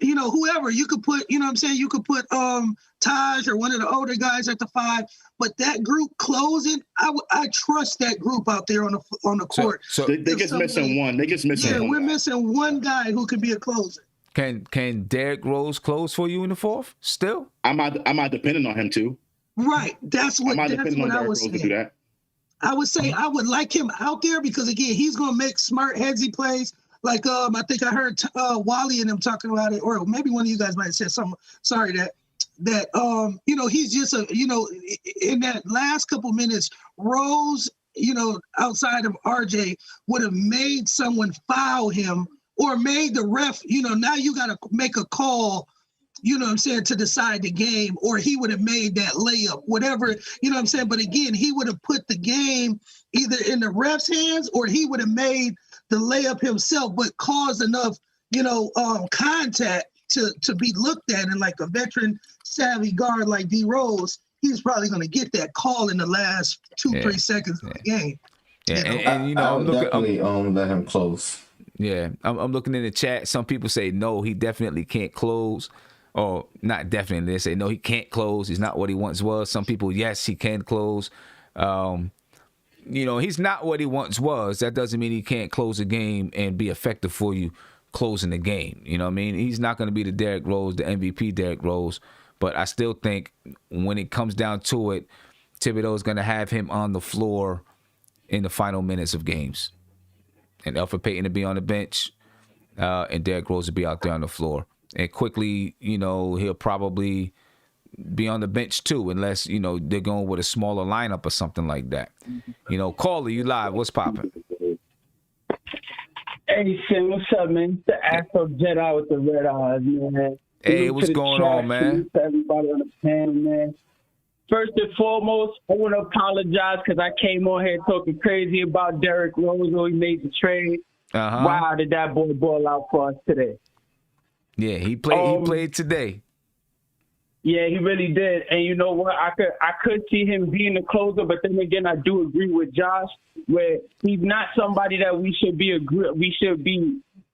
you know, whoever you could put, you know what I'm saying? You could put Taj or one of the older guys at the 5, but that group closing, I trust that group out there on the court. So they just missing one. They just missing one. We're missing one guy who could be a closer. Can Derrick Rose close for you in the 4th still? I'm not depending on him too. Right. That's what I was saying. To do that. I would say I would like him out there because again, he's gonna make smart headsy plays. Like I think I heard Wally and them talking about it, or maybe one of you guys might have said something. Sorry that you know, he's just you know, in that last couple minutes, Rose, you know, outside of RJ would have made someone foul him or made the ref, you know, now you got to make a call, you know what I'm saying, to decide the game, or he would have made that layup, whatever, you know what I'm saying? But again, he would have put the game either in the ref's hands or he would have made the layup himself, but caused enough, you know, contact to be looked at. And like a veteran savvy guard like D Rose, he's probably going to get that call in the last 2-3 seconds of the game. Yeah, you know? and you know, I'm definitely let him close. Yeah, I'm looking in the chat. Some people say no, he definitely can't close, or not definitely. They say no, he can't close. He's not what he once was. Some people, yes, he can close. You know, he's not what he once was. That doesn't mean he can't close a game and be effective for you closing the game. You know what I mean? He's not going to be the Derrick Rose, the MVP Derrick Rose. But I still think when it comes down to it, Thibodeau is going to have him on the floor in the final minutes of games. And Elfrid Payton to be on the bench, and Derrick Rose to be out there on the floor. And quickly, you know, he'll probably be on the bench too, unless, you know, they're going with a smaller lineup or something like that. You know, Caller, you live. What's popping? Hey, Sam, what's up, man? It's the Afro Jedi with the red eyes, man. Hey, what's going on, man? To everybody on the panel, man. First and foremost, I want to apologize because I came on here talking crazy about Derrick Rose when he made the trade. Wow, did that boy ball out for us today? Yeah, he played today. Yeah, he really did. And you know what? I could see him being the closer, but then again, I do agree with Josh where he's not somebody that we should be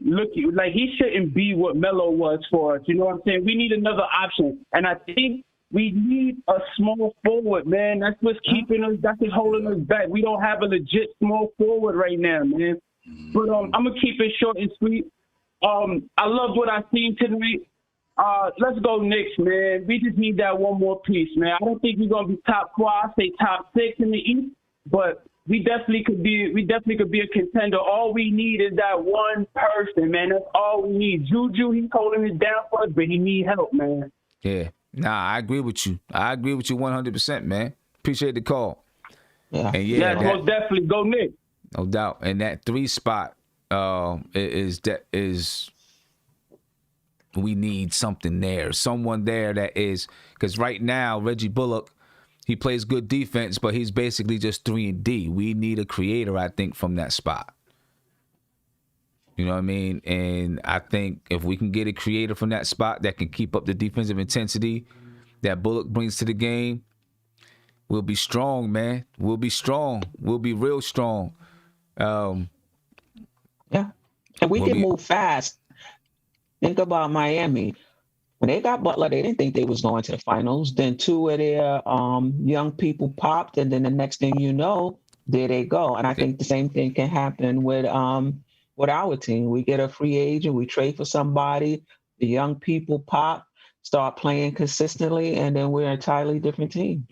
looking like. He shouldn't be what Melo was for us. You know what I'm saying? We need another option, and I think we need a small forward, man. That's what's keeping us. That's what's holding us back. We don't have a legit small forward right now, man. But I'm gonna keep it short and sweet. I loved what I seen tonight. Let's go Knicks, man. We just need that one more piece, man. I don't think we're gonna be top 4. I say top 6 in the East, but we definitely could be a contender. All we need is that one person, man. That's all we need. Juju, he's holding it down for us, but he need help, man. Yeah. Nah, I agree with you. 100%, man. Appreciate the call. Yeah. And yeah, most definitely go Knicks. No doubt. And that 3 spot is we need something there. Someone there that is, because right now Reggie Bullock, he plays good defense, but he's basically just 3 and D. We need a creator, I think, from that spot. You know what I mean? And I think if we can get a creator from that spot that can keep up the defensive intensity that Bullock brings to the game, we'll be strong, man. We'll be strong. We'll be real strong. Yeah. And we can move fast. Think about Miami. When they got Butler, they didn't think they was going to the finals. Then 2 of their young people popped, and then the next thing you know, there they go. And I think the same thing can happen with our team. We get a free agent, we trade for somebody, the young people pop, start playing consistently, and then we're a entirely different team.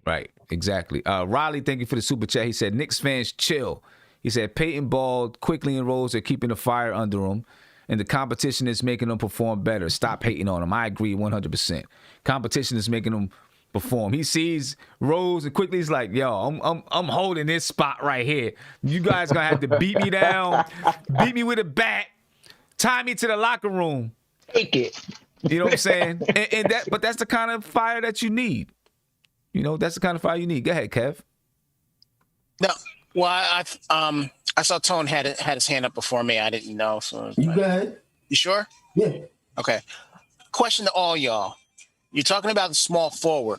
Right, exactly. Riley, thank you for the super chat. He said, Knicks fans, chill. He said, Peyton Ball, Quickly, and Rose are keeping the fire under them, and the competition is making them perform better. Stop hating on them. I agree 100%. Competition is making them perform. He sees Rose and Quickly, he's like, yo, I'm holding this spot right here. You guys gonna have to beat me down, beat me with a bat, tie me to the locker room. Take it. You know what I'm saying? But that's the kind of fire that you need. You know, that's the kind of fire you need. Go ahead, Kev. No, well, I saw Tone had his hand up before me. I didn't know. So You go ahead. You sure? Yeah. Okay. Question to all y'all. You're talking about the small forward.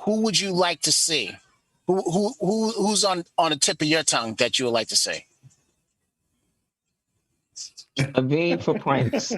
Who would you like to see? Who's on the tip of your tongue that you would like to see? Levine for Prince.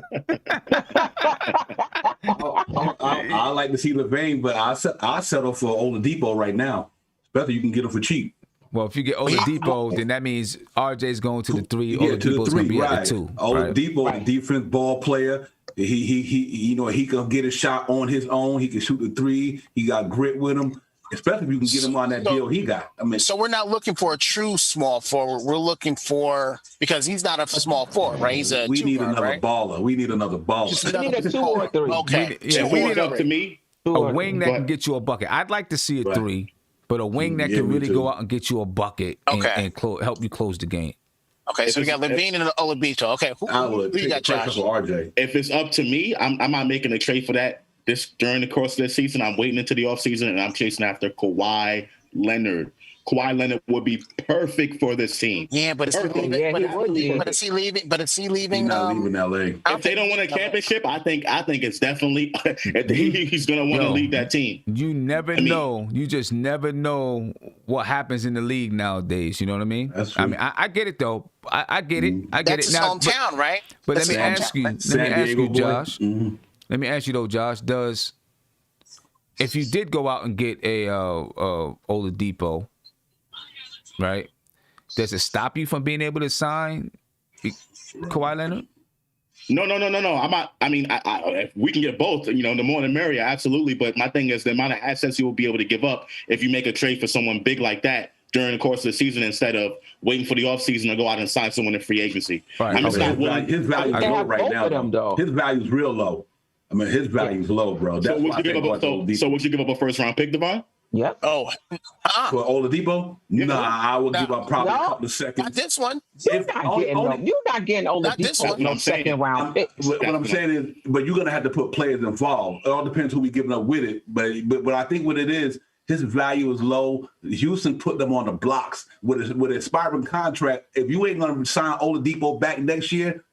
I like to see Levine, but I settle for Oladipo right now. Especially you can get him for cheap. Well, if you get Oladipo, then that means RJ's going to the 3. Yeah, to the Oladipo's 3, going to be right. at the 2. Oladipo, Right. the defense ball player. He can get a shot on his own. He can shoot the 3. He got grit with him. Especially if you can get him on that deal he got. I mean, So we're not looking for a true small forward. We're looking for, because he's not a small forward, right? He's a we need two-guard, another right? baller. We need another baller. Just You another need a 2 small- or 3. Okay. Yeah, If we it need was up to me, a wing that But- can get you a bucket. I'd like to see a Right. 3, but a wing that Yeah, can me really too. go out and get you a bucket Okay. and help you close the game. Okay, so we got Levine and Oladipo. Okay, I would who you take got, the pressure Josh? for RJ. if it's up to me, I'm not making a trade for that during the course of this season. I'm waiting into the offseason and I'm chasing after Kawhi Leonard. Kawhi Leonard would be perfect for this team. Yeah, but is he Perfect. leaving? Yeah, But, he would be. but is he leaving? But is he He's leaving? not leaving LA. If they don't win a championship, I think it's definitely he's going to want to Yo. lead that team. You never mean- know. You just never know what happens in the league nowadays. You know what I mean? That's I true. mean, I get it though. I get it. I get That's it his now. hometown, right? But let That's me his ask hometown, you. right? Let me ask you, boy. Josh. Mhm. Let me ask you though, Josh. If you did go out and get a Oladipo, right? Does it stop you from being able to sign Kawhi Leonard? No. I'm not. I mean, if we can get both, the more the merrier, absolutely. But my thing is the amount of assets you will be able to give up if you make a trade for someone big like that during the course of the season instead of waiting for the offseason to go out and sign someone in free agency. Right. I'm just Okay. not willing. His value is They low have right both now. of them, though. His value is real low. I mean, his value is low, bro. So That's would why you give up? So would you give up a first round pick, Devon? Yep. Oh, for Oladipo? Nah, I would give up probably a couple of not seconds. this one. You're not getting Not this Oladipo one. no I'm saying. second round picks. What I'm saying is, but you're gonna have to put players involved. It all depends who we giving up with it. But I think what it is, his value is low. Houston put them on the blocks with an expiring contract. If you ain't gonna sign Oladipo back next year,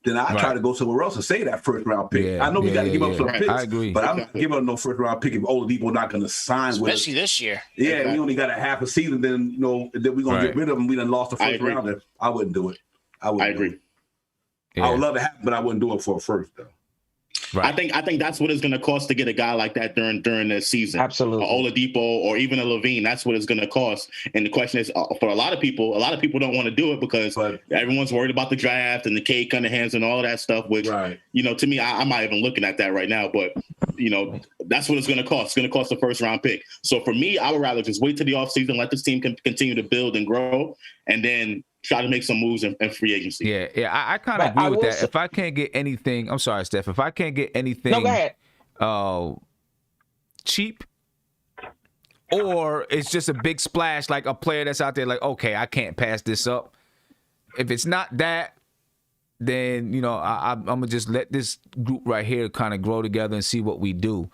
then I try to go somewhere else and say that first round pick. Yeah, I know we got to give up some Right. picks. I agree. But I'm not giving up no first round pick if Oladipo not going to sign with us. Especially this year. Yeah, Exactly. we only got a half a season. Then then we're gonna Right. get rid of him. We done lost the I first agree. rounder. I wouldn't do it. I agree. I would love to have, but I wouldn't do it for a first though. Right. I think that's what it's going to cost to get a guy like that during the season. Absolutely. A Oladipo or even a Levine. That's what it's going to cost. And the question is, for a lot of people don't want to do it because But- everyone's worried about the draft and the Cade Cunninghams and all that stuff. Which Right. to me, I'm not even looking at that right now. But that's what it's going to cost. It's going to cost a first round pick. So for me, I would rather just wait till the offseason, let this team continue to build and grow, and then try to make some moves in free agency. Yeah. I kind of But I agree with will that. say- If I can't get anything, I'm sorry, Steph. If I can't get anything, No, go ahead. cheap, or it's just a big splash, like a player that's out there, like, okay, I can't pass this up. If it's not that, then I'm gonna just let this group right here kind of grow together and see what we do.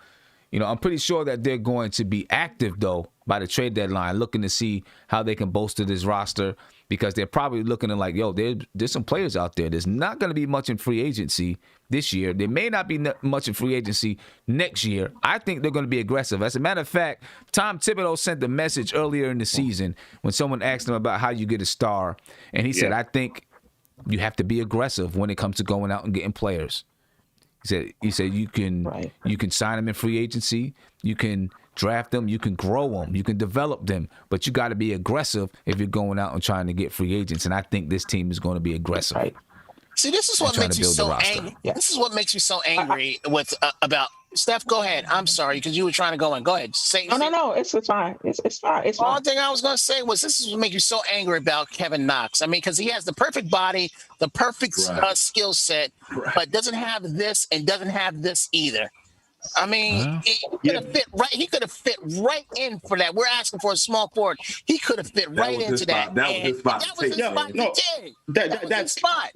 I'm pretty sure that they're going to be active though by the trade deadline, looking to see how they can bolster this roster, because they're probably looking at like, yo, there's some players out there. There's not going to be much in free agency this year. There may not be much in free agency next year. I think they're going to be aggressive. As a matter of fact, Tom Thibodeau sent a message earlier in the season when someone asked him about how you get a star, and he said, I think you have to be aggressive when it comes to going out and getting players. He said you can sign them in free agency, you can draft them, you can grow them, you can develop them, but you got to be aggressive if you're going out and trying to get free agents. And I think this team is going to be aggressive. Right. See, this is what trying makes to me build the so roster. angry. Yeah. This is what makes me so angry with about Steph. Go ahead. I'm sorry because you were trying to go in. Go ahead. Say. No. It's fine. It's fine. It's All fine. thing I was going to say was this is what makes you so angry about Kevin Knox. I mean, because he has the perfect body, the perfect Right. skill set, but doesn't have this and doesn't have this either. I mean, he could have fit right. He could have fit right in for that. We're asking for a small forward. He could have fit right was his into that. spot. That was And his spot That to was take. his Yeah, spot. no, He did. that- was his that's- spot.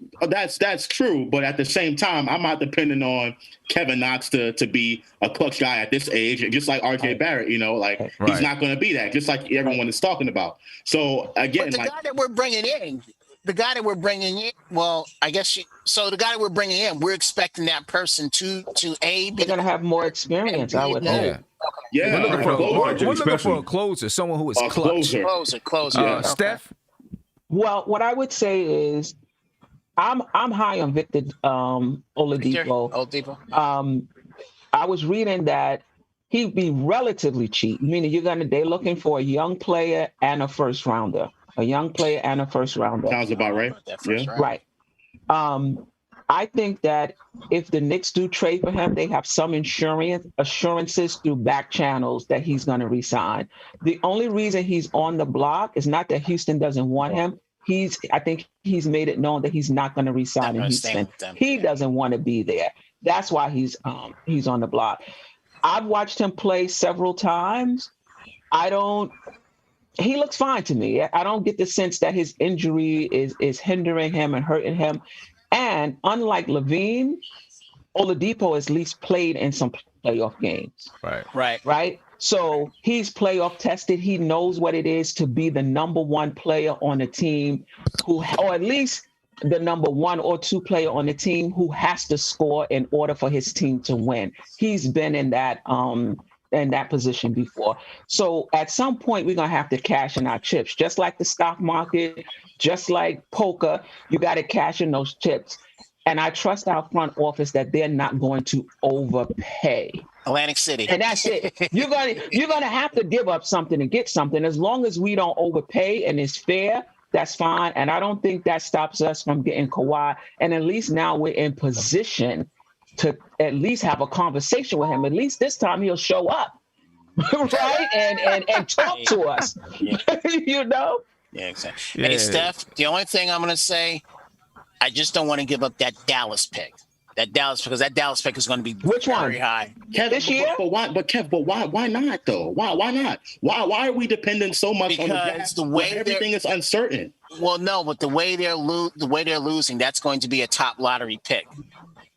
That's true, but at the same time, I'm not depending on Kevin Knox to be a clutch guy at this age, just like RJ Barrett. He's Right. not going to be that, just like everyone is talking about. So again, But the guy that we're bringing in, well, I guess so. The guy that we're bringing in, we're expecting that person to be They're gonna have more experience. I would Yeah. hope. yeah, We're looking for a closer. we're looking for especially. a closer, someone who is A clutch. closer. closer. Yeah. Okay. Steph, Well, what I would say is I'm high on Victor Oladipo. Oladipo. I was reading that he'd be relatively cheap, meaning they're looking for a young player and a first rounder. Sounds about right. Yeah. Right. I think that if the Knicks do trade for him, they have some assurances through back channels that he's going to resign. The only reason he's on the block is not that Houston doesn't want him. I think he's made it known that he's not going to resign in Houston. He doesn't want to be there. That's why he's on the block. I've watched him play several times. He looks fine to me. I don't get the sense that his injury is hindering him and hurting him. And unlike Levine, Oladipo has at least played in some playoff games. Right. So he's playoff tested. He knows what it is to be the number one player on the team or at least the number 1 or 2 player on the team who has to score in order for his team to win. He's been in that position before. So at some point, we're going to have to cash in our chips, just like the stock market, just like poker. You got to cash in those chips. And I trust our front office that they're not going to overpay. Atlantic City. And that's it. You're going to have to give up something to get something. As long as we don't overpay and it's fair, that's fine. And I don't think that stops us from getting Kawhi. And at least now we're in position to at least have a conversation with him. At least this time he'll show up, right? And talk to us, you know? Yeah, exactly. Hey, Steph, the only thing I'm going to say, I just don't want to give up that Dallas pick. Because that Dallas pick is going to be very high. Kev, this year? But why not though? Why not? Why are we dependent so much on the way everything is uncertain? Well, no, but the way they're losing, that's going to be a top lottery pick.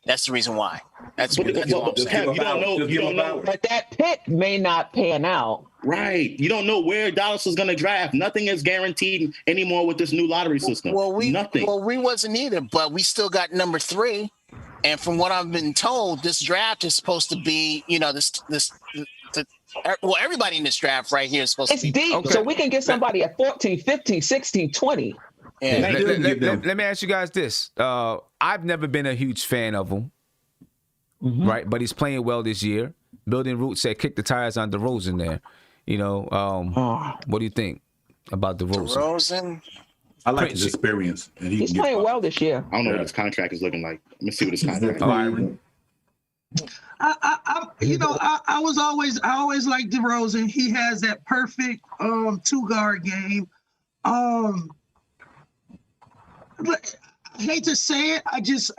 That's the reason why. That's what I'm saying. You don't know. But that pick may not pan out. Right. You don't know where Dallas is going to draft. Nothing is guaranteed anymore with this new lottery system. Nothing. Well, we wasn't either, but we still got number 3. And from what I've been told, this draft is supposed to be, everybody in this draft right here is supposed to be deep. Okay. So we can get somebody at 14, 15, 16, 20. Yeah. Let me ask you guys this. I've never been a huge fan of him, right? But he's playing well this year. Building Roots said kick the tires on DeRozan there. What do you think about DeRozan? DeRozan? I like his experience. And he's playing well this year. I don't know what his contract is looking like. Let me see what his contract is. I always liked DeRozan. He has that perfect 2-guard game. I hate to say it, I just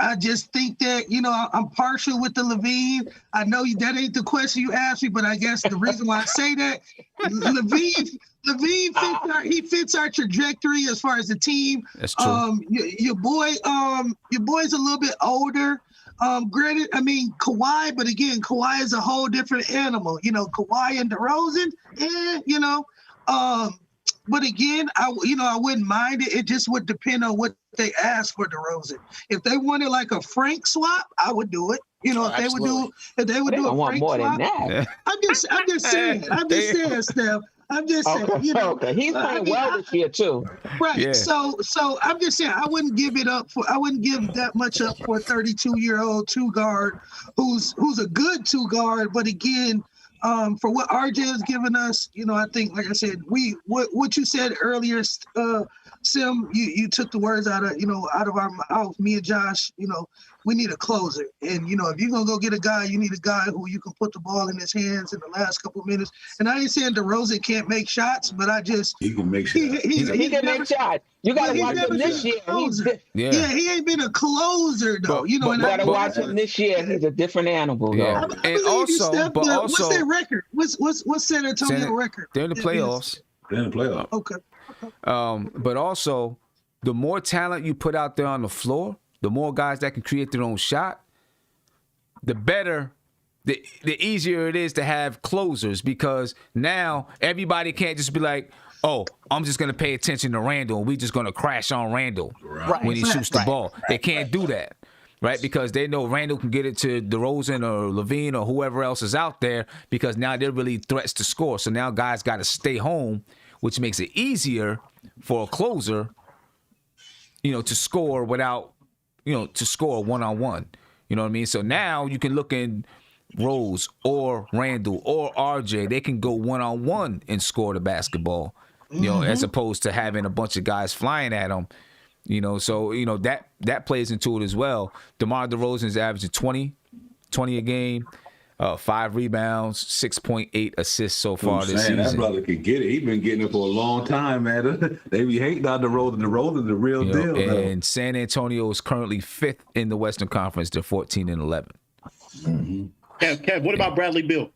think that I'm partial with the Levine. I know that ain't the question you asked me, but I guess the reason why I say that Levine fits our trajectory as far as the team. That's true. Your boy's a little bit older. Granted, I mean Kawhi, but again, Kawhi is a whole different animal. Kawhi and DeRozan, but again, I wouldn't mind it. It just would depend on what they ask for DeRozan. If they wanted like a Frank swap, I would do it. If they would do a want Frank more swap. Than that. I'm just saying, Steph. I'm just saying, Okay. He's playing well this year too. Right. Yeah. So I'm just saying I wouldn't give that much up for a 32-year-old 2-guard who's a good 2-guard, but again, for what RJ has given us, I think, like I said, what you said earlier, Sim, you took the words out of our mouth. Me and Josh, we need a closer. And, if you're going to go get a guy, you need a guy who you can put the ball in his hands in the last couple of minutes. And I ain't saying DeRozan can't make shots, but he can make shots. He can make shots. You got to watch him this year. He ain't been a closer, though. You got to watch him this year. He's a different animal, though. And also, what's their record? What's San Antonio record? They're in the playoffs. Okay. But also, the more talent you put out there on the floor, the more guys that can create their own shot, the better, the easier it is to have closers, because now everybody can't just be like, oh, I'm just going to pay attention to Randall and we just going to crash on Randall when he shoots the ball. They can't do that, right? Because they know Randall can get it to DeRozan or Levine or whoever else is out there, because now they're really threats to score. So now guys got to stay home, which makes it easier for a closer, to score without to score one-on-one. You know what I mean? So now you can look in Rose or Randall or RJ. They can go one-on-one and score the basketball, as opposed to having a bunch of guys flying at them. So that plays into it as well. DeMar DeRozan's averaging 20 a game, 5 rebounds, 6.8 assists so far this season. That brother can get it. He's been getting it for a long time, man. They be hating on DeRozan. DeRozan's the real deal. And San Antonio is currently 5th in the Western Conference. They're 14-11. Mm-hmm. Kev, what about Bradley Beal?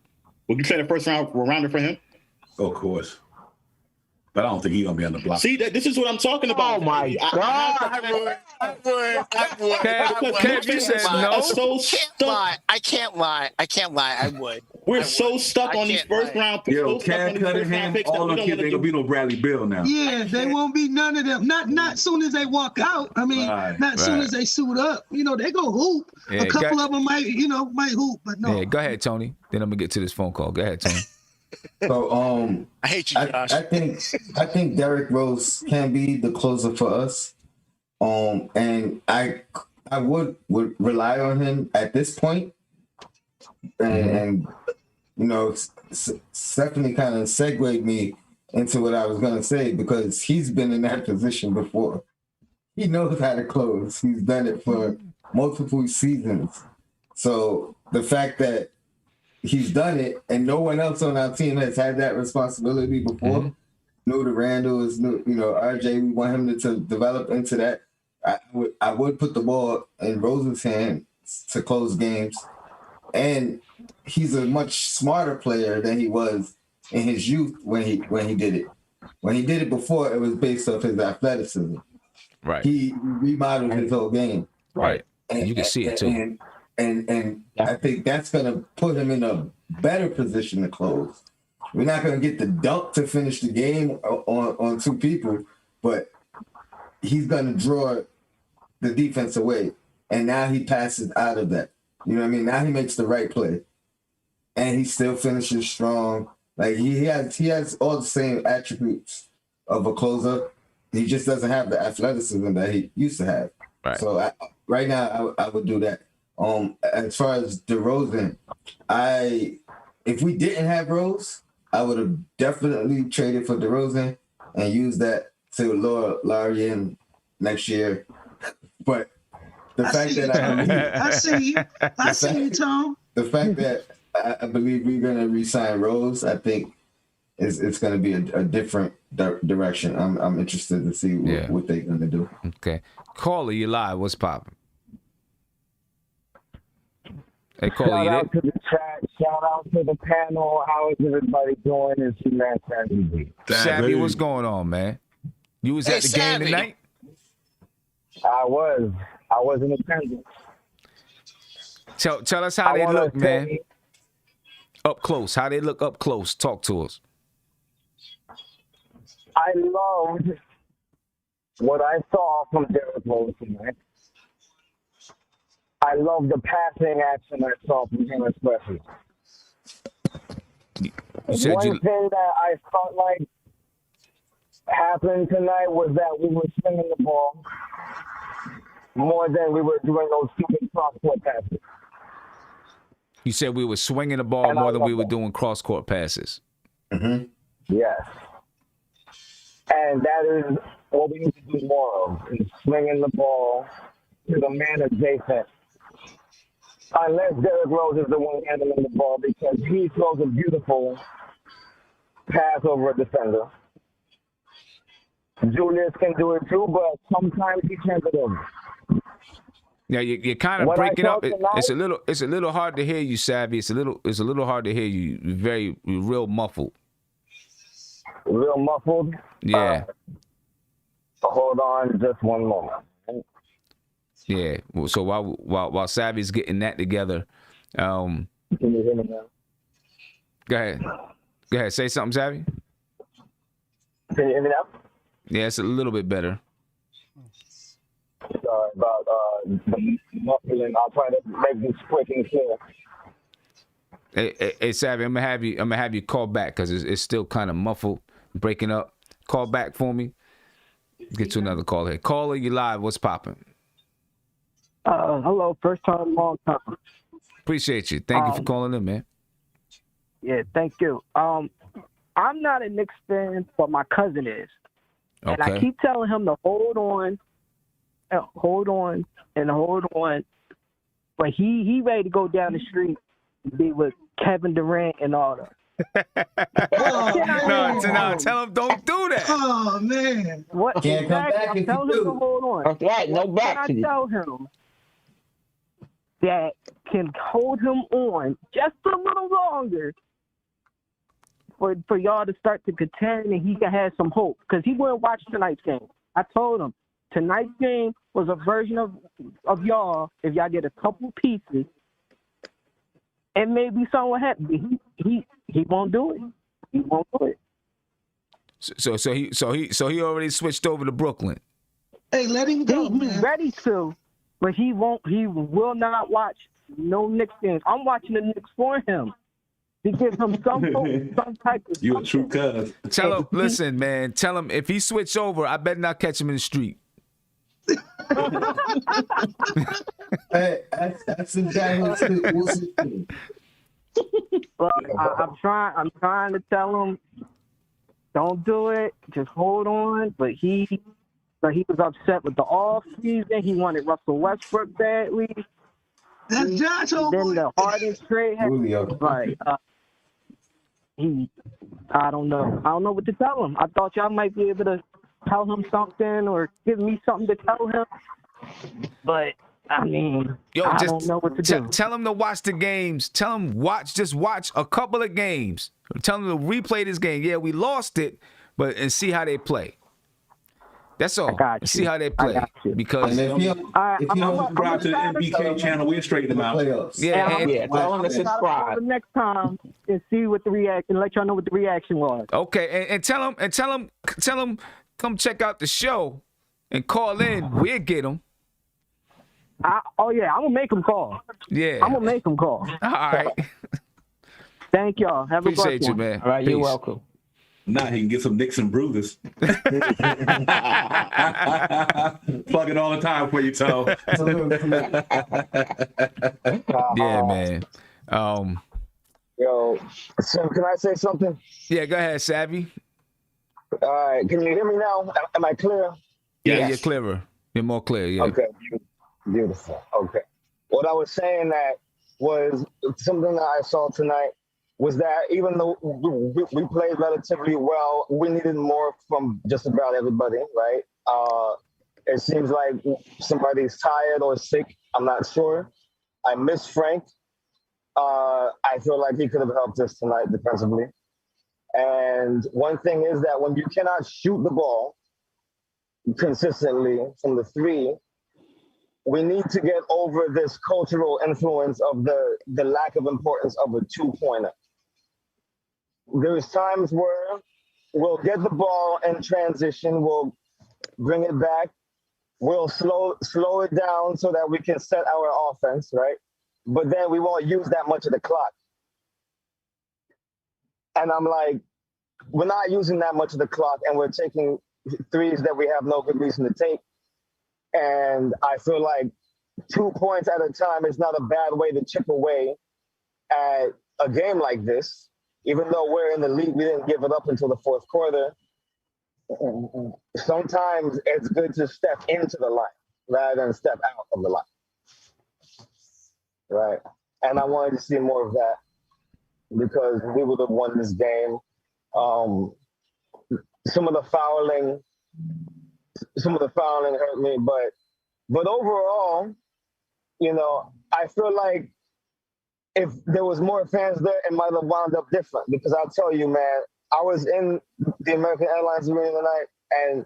Would you trade a first rounder for him? Of course. But I don't think he's going to be on the block. See, this is what I'm talking about. Oh, my God. I would. Kev, you said no. I can't lie. I would. We're so stuck on these first round picks. Yo, Cam Cunningham, all the kids ain't going to be no Bradley Beal now. Yeah, they won't be none of them. Not soon as they walk out. I mean, not soon as they suit up. They go hoop. Yeah, a couple of them might hoop, but no. Yeah, go ahead, Tony. Then I'm going to get to this phone call. Go ahead, Tony. So I hate you, Josh. I think Derrick Rose can be the closer for us. And I would rely on him at this point. And Stephanie kind of segued me into what I was going to say, because he's been in that position before. He knows how to close. He's done it for multiple seasons. So the fact that he's done it and no one else on our team has had that responsibility before. New to Randall is new, RJ, we want him to develop into that. I would put the ball in Rose's hands to close games. And he's a much smarter player than he was in his youth when he did it. When he did it before, it was based off his athleticism. Right. He remodeled his whole game. Right. And you can see it too. And I think that's going to put him in a better position to close. We're not going to get the dunk to finish the game on two people, but he's going to draw the defense away. And now he passes out of that. You know what I mean? Now he makes the right play. And he still finishes strong. Like he has all the same attributes of a closer. He just doesn't have the athleticism that he used to have. Right. So right now I would do that. As far as DeRozan, if we didn't have Rose, I would have definitely traded for DeRozan and used that to lure Larry in next year. But the fact that I see you, Tom. The fact that I believe we're going to re-sign Rose, I think it's going to be a different direction. I'm interested to see what they're going to do. Okay. Caller, you live. What's popping? Hey, Caller, shout out to the chat. Shout out to the panel. How is everybody doing? It's your man, Savvy. Savvy, what's going on, man? You was at the game tonight? I was in attendance. Tell us how they look, man. Up close. How they look up close. Talk to us. I loved what I saw from Derrick Rose tonight. I love the passing action I saw from him especially. One thing that I felt like happened tonight was that we were swinging the ball more than we were doing those stupid cross-court passes. You said we were swinging the ball more than we were doing cross-court passes. Mm-hmm. Yes. And that is what we need to do more of, is swinging the ball to the man adjacent. Unless Derrick Rose is the one handling the ball, because he throws a beautiful pass over a defender. Julius can do it too, but sometimes he can't get over. Yeah, you're kind of breaking up. It's a little hard to hear you, Savvy. It's a little hard to hear you. You're real muffled. Real muffled? Yeah. Hold on just one moment. Yeah. So while Savvy's getting that together, can you hear me now? Go ahead. Say something, Savvy. Can you hear me now? Yeah, it's a little bit better. Sorry about the muffling. I'll try to make this quick and clear. Hey, Savvy, I'm gonna have you call back because it's still kind of muffled, breaking up. Call back for me. Get to another call here. Caller, you live. What's popping? Hello, first time, long time. Appreciate you. Thank you for calling in, man. Yeah, thank you. I'm not a Knicks fan, but my cousin is. And I Okay. keep telling him to hold on, and hold on, and hold on. But he ready to go down the street and be with Kevin Durant and all that. No, tell him don't do that. Oh man. What? Can't come Exactly. back I'm if you telling him do. to hold on. That's right. No What back to can I you. tell him that can hold him on just a little longer for y'all to start to contend and he can have some hope? Because he wouldn't watch tonight's game. I told him tonight's game was a version of y'all if y'all get a couple pieces and maybe someone happen. He won't do it. He won't do it. So he already switched over to Brooklyn. Hey, let him go, He's man. ready to, but he won't. He will not watch no Knicks games. I'm watching the Knicks for him. He gives him some hope, some type of. You a true cuz. Tell him, listen, man. Tell him if he switch over, I better not catch him in the street. Hey, that's exactly what we'll see. But I'm trying to tell him, don't do it. Just hold on. But he was upset with the off season. He wanted Russell Westbrook badly. That's Josh, Then homeboy. the Harden trade. Julio. Right. I don't know. I don't know what to tell him. I thought y'all might be able to tell him something or give me something to tell him. But I mean, I don't know what to do. Tell him to watch the games. Tell him just watch a couple of games. Tell him to replay this game. Yeah, we lost it, and see how they play. That's all. got you. See how they I play. got you. Because And if you don't Subscribe to the MBK channel. We'll straighten them out. playoffs. yeah, Tell him to I'll subscribe. the next time and see what the reaction. Let y'all know what the reaction was. okay, and tell him come check out the show and call in. We'll get him. I'm gonna make him call. Yeah. I'm gonna make him call. All right. Thank y'all. Have a Appreciate good you, one. man. All right, you're Peace. welcome. Nah, he can get some Knicks and Brutus. Plug it all the time for you, Toe. Yeah, man. Yo, Sim, can I say something? Yeah, go ahead, Savvy. All right, can you hear me now? Am I clear? Yeah, Yes. you're clearer. You're more clear, yeah. Okay, beautiful. Okay. What I was saying that was something that I saw tonight was that even though we played relatively well, we needed more from just about everybody, right? It seems like somebody's tired or sick. I'm not sure. I miss Frank. I feel like he could have helped us tonight defensively. And one thing is that when you cannot shoot the ball consistently from the three, we need to get over this cultural influence of the lack of importance of a two-pointer. There's times where we'll get the ball in transition, we'll bring it back, we'll slow it down so that we can set our offense, right? But then we won't use that much of the clock. And I'm like, we're not using that much of the clock and we're taking threes that we have no good reason to take. And I feel like 2 points at a time is not a bad way to chip away at a game like this. Even though we're in the league, we didn't give it up until the fourth quarter. Sometimes it's good to step into the line rather than step out of the line. Right. And I wanted to see more of that because we would have won this game. Some of the fouling hurt me, but overall, you know, I feel like if there was more fans there, it might have wound up different. Because I'll tell you, man, I was in the American Airlines Arena tonight, and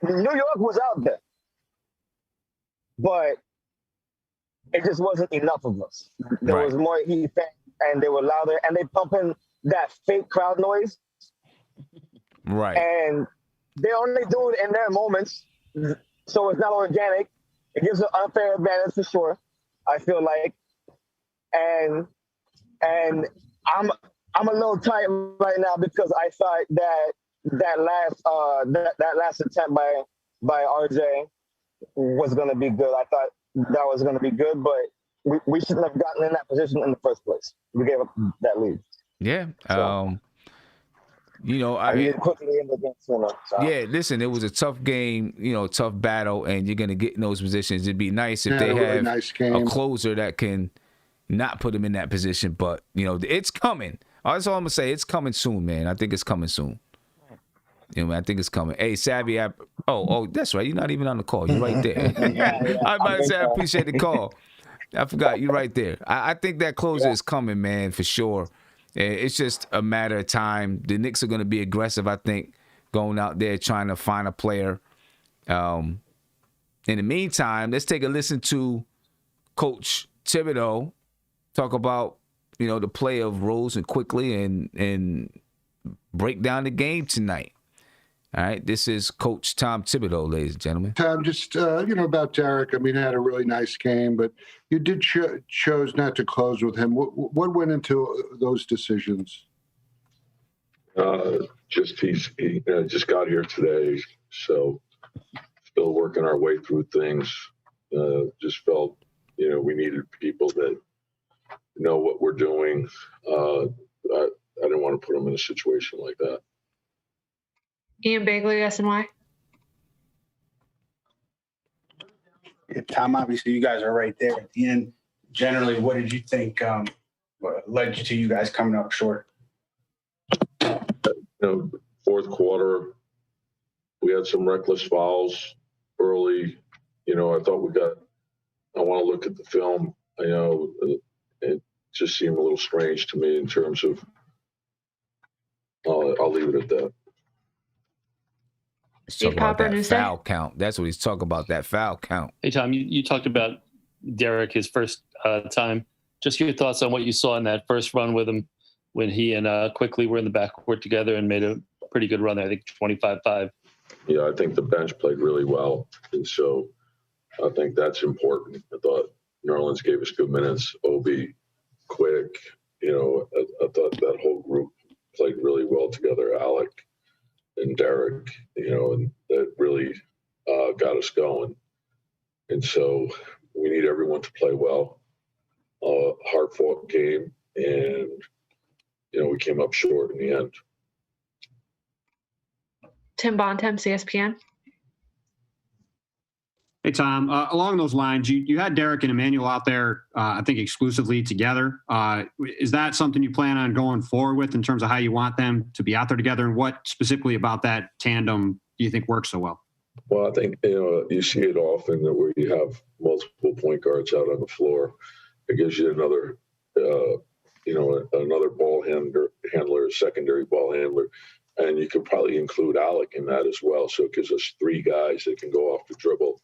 New York was out there, but it just wasn't enough of us. There was more Heat fans, and they were louder, and they pumping that fake crowd noise. Right. And they only do it in their moments, so it's not organic. It gives an unfair advantage for sure, I feel like. And I'm a little tight right now because I thought that last attempt by RJ was going to be good. I thought that was going to be good, but we shouldn't have gotten in that position in the first place. We gave up that lead. Yeah. So, I needed to quickly end the game sooner. So. Yeah, listen, it was a tough game, tough battle, and you're going to get in those positions. It'd be nice if they really have nice game. a closer that can not put them in that position. But, it's coming. That's all I'm going to say. It's coming soon, man. I think it's coming soon. I think it's coming. Hey, Savvy, that's right. You're not even on the call. You're right there. I was about to say, I appreciate the call. I forgot. You're right there. I think that closer is coming, man, for sure. It's just a matter of time. The Knicks are going to be aggressive, I think, going out there trying to find a player. In the meantime, let's take a listen to Coach Thibodeau talk about, the play of Rose and Quickly and break down the game tonight. All right, this is Coach Tom Thibodeau, ladies and gentlemen. Tom, just, about Derek. I mean, he had a really nice game, but you did chose not to close with him. What went into those decisions? He just got here today, so still working our way through things. Just felt, we needed people that know what we're doing. I didn't want to put him in a situation like that. Ian Begley, SNY. Yeah, Tom, obviously you guys are right there at the end. Generally, what did you think what led you guys coming up short? Fourth quarter, we had some reckless fouls early. I thought I want to look at the film. It just seemed a little strange to me in terms of, I'll leave it at that. He's talking about that foul count. That's what he's talking about, that foul count. Hey, Tom, you talked about Derek, his first time. Just your thoughts on what you saw in that first run with him when he and Quickly were in the backcourt together and made a pretty good run there, I think 25-5. Yeah, I think the bench played really well. And so I think that's important. I thought Nerlens gave us good minutes. Obi, Quick, I thought that whole group played really well together. Alec and Derek, and that really got us going. And so we need everyone to play well. Hard-fought game, and, we came up short in the end. Tim Bontemps, CSPN. Hey, Tom, along those lines, you had Derek and Emmanuel out there, I think, exclusively together. Is that something you plan on going forward with in terms of how you want them to be out there together? And what specifically about that tandem do you think works so well? Well, I think, you see it often where you have multiple point guards out on the floor. It gives you another, another ball handler, secondary ball handler. And you could probably include Alec in that as well. So it gives us three guys that can go off the dribble.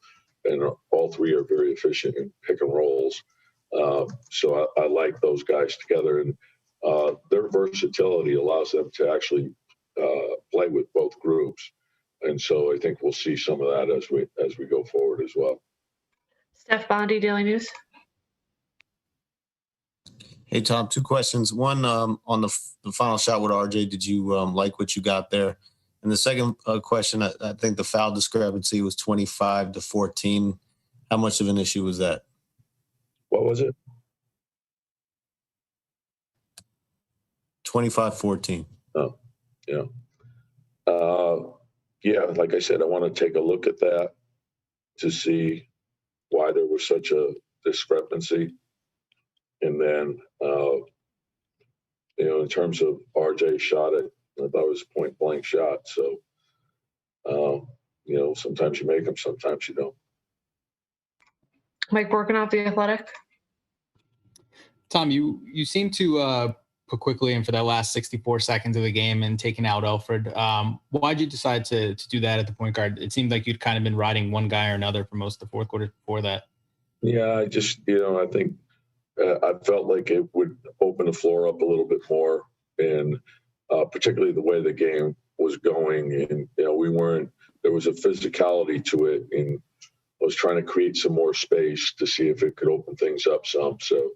And all three are very efficient in pick and rolls. So I like those guys together. And their versatility allows them to actually play with both groups. And so I think we'll see some of that as we go forward as well. Steph Bondy, Daily News. Hey, Tom, two questions. One, on the final shot with RJ, did you like what you got there? And the second question, I think the foul discrepancy was 25-14. How much of an issue was that? What was it? 25-14. Oh, yeah. Yeah, like I said, I want to take a look at that to see why there was such a discrepancy. And then, in terms of RJ shot it, I thought it was a point blank shot. So, sometimes you make them, sometimes you don't. Mike Borkenoff, The Athletic. Tom, you seem to put Quickly in for that last 64 seconds of the game and taking out Elfrid. Why'd you decide to do that at the point guard? It seemed like you'd kind of been riding one guy or another for most of the fourth quarter before that. Yeah, I just, I think I felt like it would open the floor up a little bit more, and particularly the way the game was going. And, there was a physicality to it, and I was trying to create some more space to see if it could open things up some. So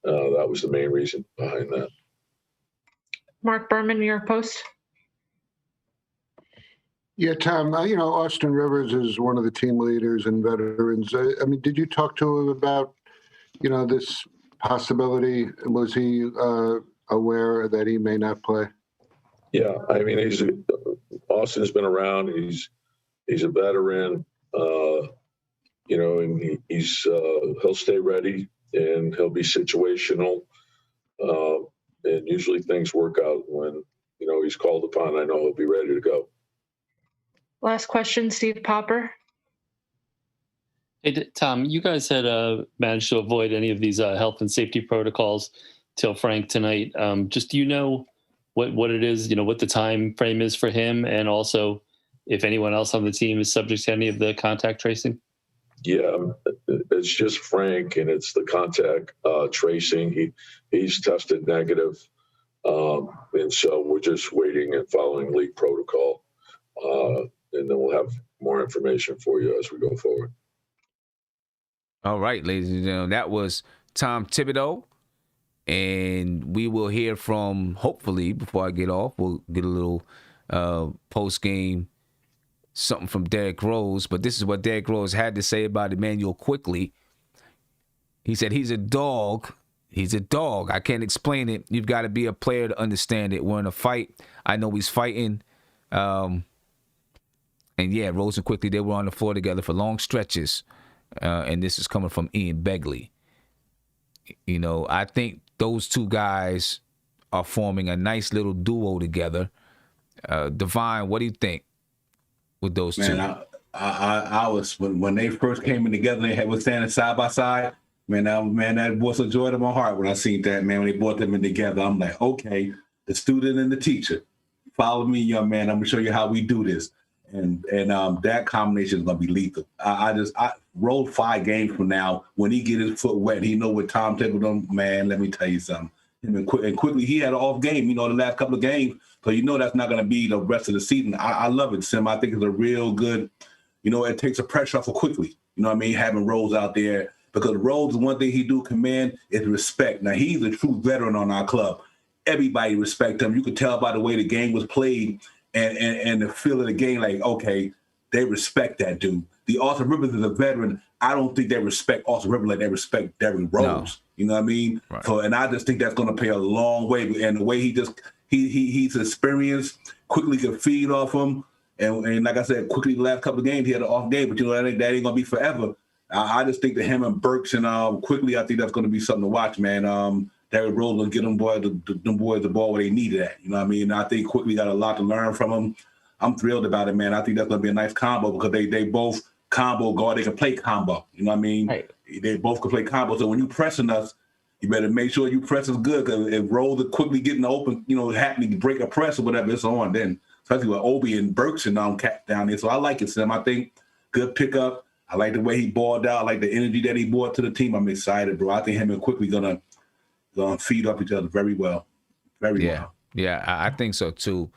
that was the main reason behind that. Mark Berman, New York Post. Yeah, Tom, Austin Rivers is one of the team leaders and veterans. I mean, did you talk to him about, this possibility? Was he aware that he may not play? Yeah, I mean, Austin's been around. He's a veteran, and he'll stay ready and he'll be situational. And usually things work out when, he's called upon. I know he'll be ready to go. Last question, Steve Popper. Hey, Tom, you guys had managed to avoid any of these health and safety protocols till Frank tonight. Just do you know what it is, what the time frame is for him, and also if anyone else on the team is subject to any of the contact tracing? Yeah, it's just Frank, and it's the contact tracing. He's tested negative, and so we're just waiting and following league protocol. And then we'll have more information for you as we go forward. All right, ladies and gentlemen, that was Tom Thibodeau. And we will hear from, hopefully, before I get off, we'll get a little post-game something from Derrick Rose. But this is what Derrick Rose had to say about Immanuel Quickley. He said, he's a dog. He's a dog. I can't explain it. You've got to be a player to understand it. We're in a fight. I know he's fighting. And yeah, Rose and Quickley, they were on the floor together for long stretches. And this is coming from Ian Begley. I think those two guys are forming a nice little duo together. Divine, what do you think with those two? I was when they first came in together, they was standing side by side. That was a joy to my heart when I seen that, man. When they brought them in together, I'm like, okay, the student and the teacher, follow me, young man. I'm gonna show you how we do this. And that combination is gonna be lethal. I rolled 5 games from now. When he get his foot wet, he know what Tom Thibodeau, man. Let me tell you something. And Quickly, he had an off game, the last couple of games. So that's not gonna be the rest of the season. I love it, Sim. I think it's a real good. It takes the pressure off of Quickly. Having Rose out there, because Rose, one thing he do command is respect. Now he's a true veteran on our club. Everybody respect him. You could tell by the way the game was played. And the feel of the game, like, okay, they respect that dude. The Austin Rivers is a veteran. I don't think they respect Austin Rivers like they respect Derrick Rose. No. You know what I mean? Right. So, and I just think that's going to pay a long way. And the way he's experienced, Quickly can feed off him. And like I said, Quickly the last couple of games, he had an off game, but that ain't going to be forever. I just think that him and Burks and Quickly, I think that's going to be something to watch, man. Derrick Rose will get them boys the ball where they need it at. You know what I mean? I think Quickly got a lot to learn from him. I'm thrilled about it, man. I think that's going to be a nice combo because they both combo guard. They can play combo. You know what I mean? Right. They both can play combo. So when you pressing us, you better make sure you press us good because if Rose are quickly getting open, happening to break a press or whatever, it's on then. Especially with Obi and Burks and Cat down there. So I like it, Sam. I think good pickup. I like the way he balled out. I like the energy that he brought to the team. I'm excited, bro. I think him and Quickly gonna feed off each other very well. Very well. Yeah, I think so too.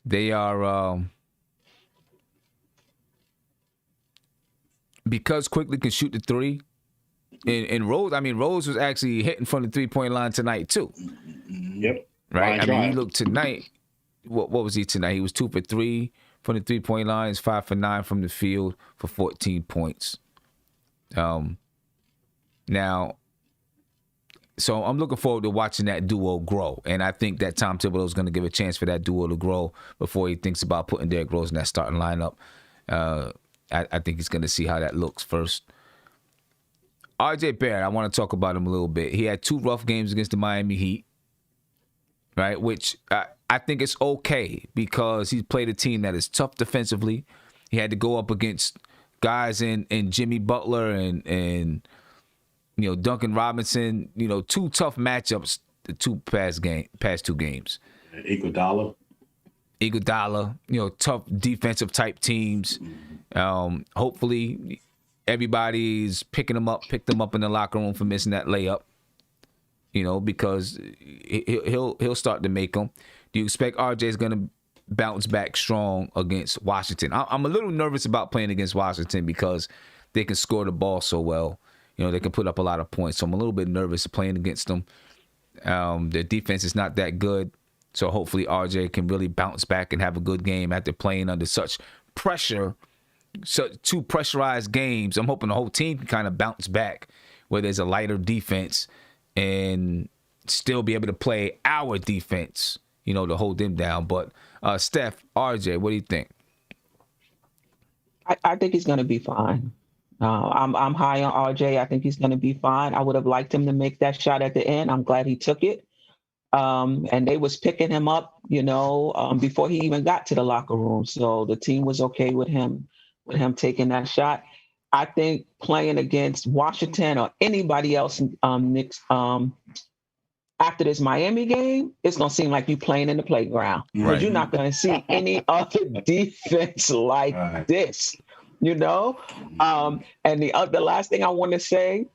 They are because Quickly can shoot the three. And Rose was actually hitting from the 3-point line tonight too. Yep. Right. He looked tonight. What was he tonight? He was 2 for 3 from the 3-point line. 5 for 9 from the field for 14 points. Now. So I'm looking forward to watching that duo grow. And I think that Tom Thibodeau is going to give a chance for that duo to grow before he thinks about putting Derrick Rose in that starting lineup. I think he's going to see how that looks first. RJ Barrett, I want to talk about him a little bit. He had 2 rough games against the Miami Heat, right? Which I think it's okay because he's played a team that is tough defensively. He had to go up against guys in Jimmy Butler and Duncan Robinson, 2 tough matchups the past 2 games. Iguodala, tough defensive type teams. Hopefully everybody's picked them up in the locker room for missing that layup. Because he'll start to make them. Do you expect RJ's going to bounce back strong against Washington? I'm a little nervous about playing against Washington because they can score the ball so well. They can put up a lot of points. So I'm a little bit nervous playing against them. Their defense is not that good. So hopefully RJ can really bounce back and have a good game after playing under such pressure, two pressurized games. I'm hoping the whole team can kind of bounce back where there's a lighter defense and still be able to play our defense, to hold them down. But Steph, RJ, what do you think? I think he's going to be fine. I'm high on RJ. I think he's going to be fine. I would have liked him to make that shot at the end. I'm glad he took it. And they was picking him up, before he even got to the locker room. So the team was okay with him taking that shot. I think playing against Washington or anybody else, Knicks, after this Miami game, it's going to seem like you playing in the playground. Because Right. you're not going to see any other defense like this, And the last thing I want to say,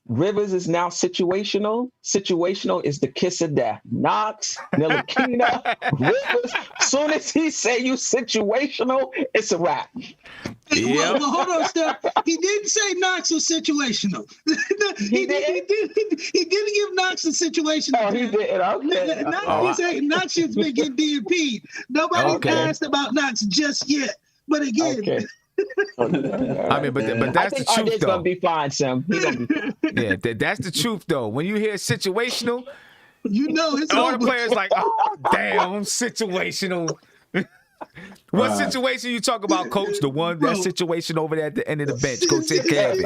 Rivers is now situational. Situational is the kiss of death. Knox, Ntilikina, Rivers. Soon as he say you situational, it's a wrap. Well, hold on, Steph. He didn't say Knox was situational. he didn't give Knox a situational. Oh, he did. Okay. Knox has been getting DMP'd. Nobody asked about Knox just yet. But again. Okay. I mean, but that's the truth, RJ's though. gonna be fine, Sam. He gonna be fine. Yeah, that's the truth, though. When you hear situational, it's all over. the players like, oh, damn, I'm situational. What situation you talk about, Coach? The one, that situation over there at the end of the bench. Go take care of it.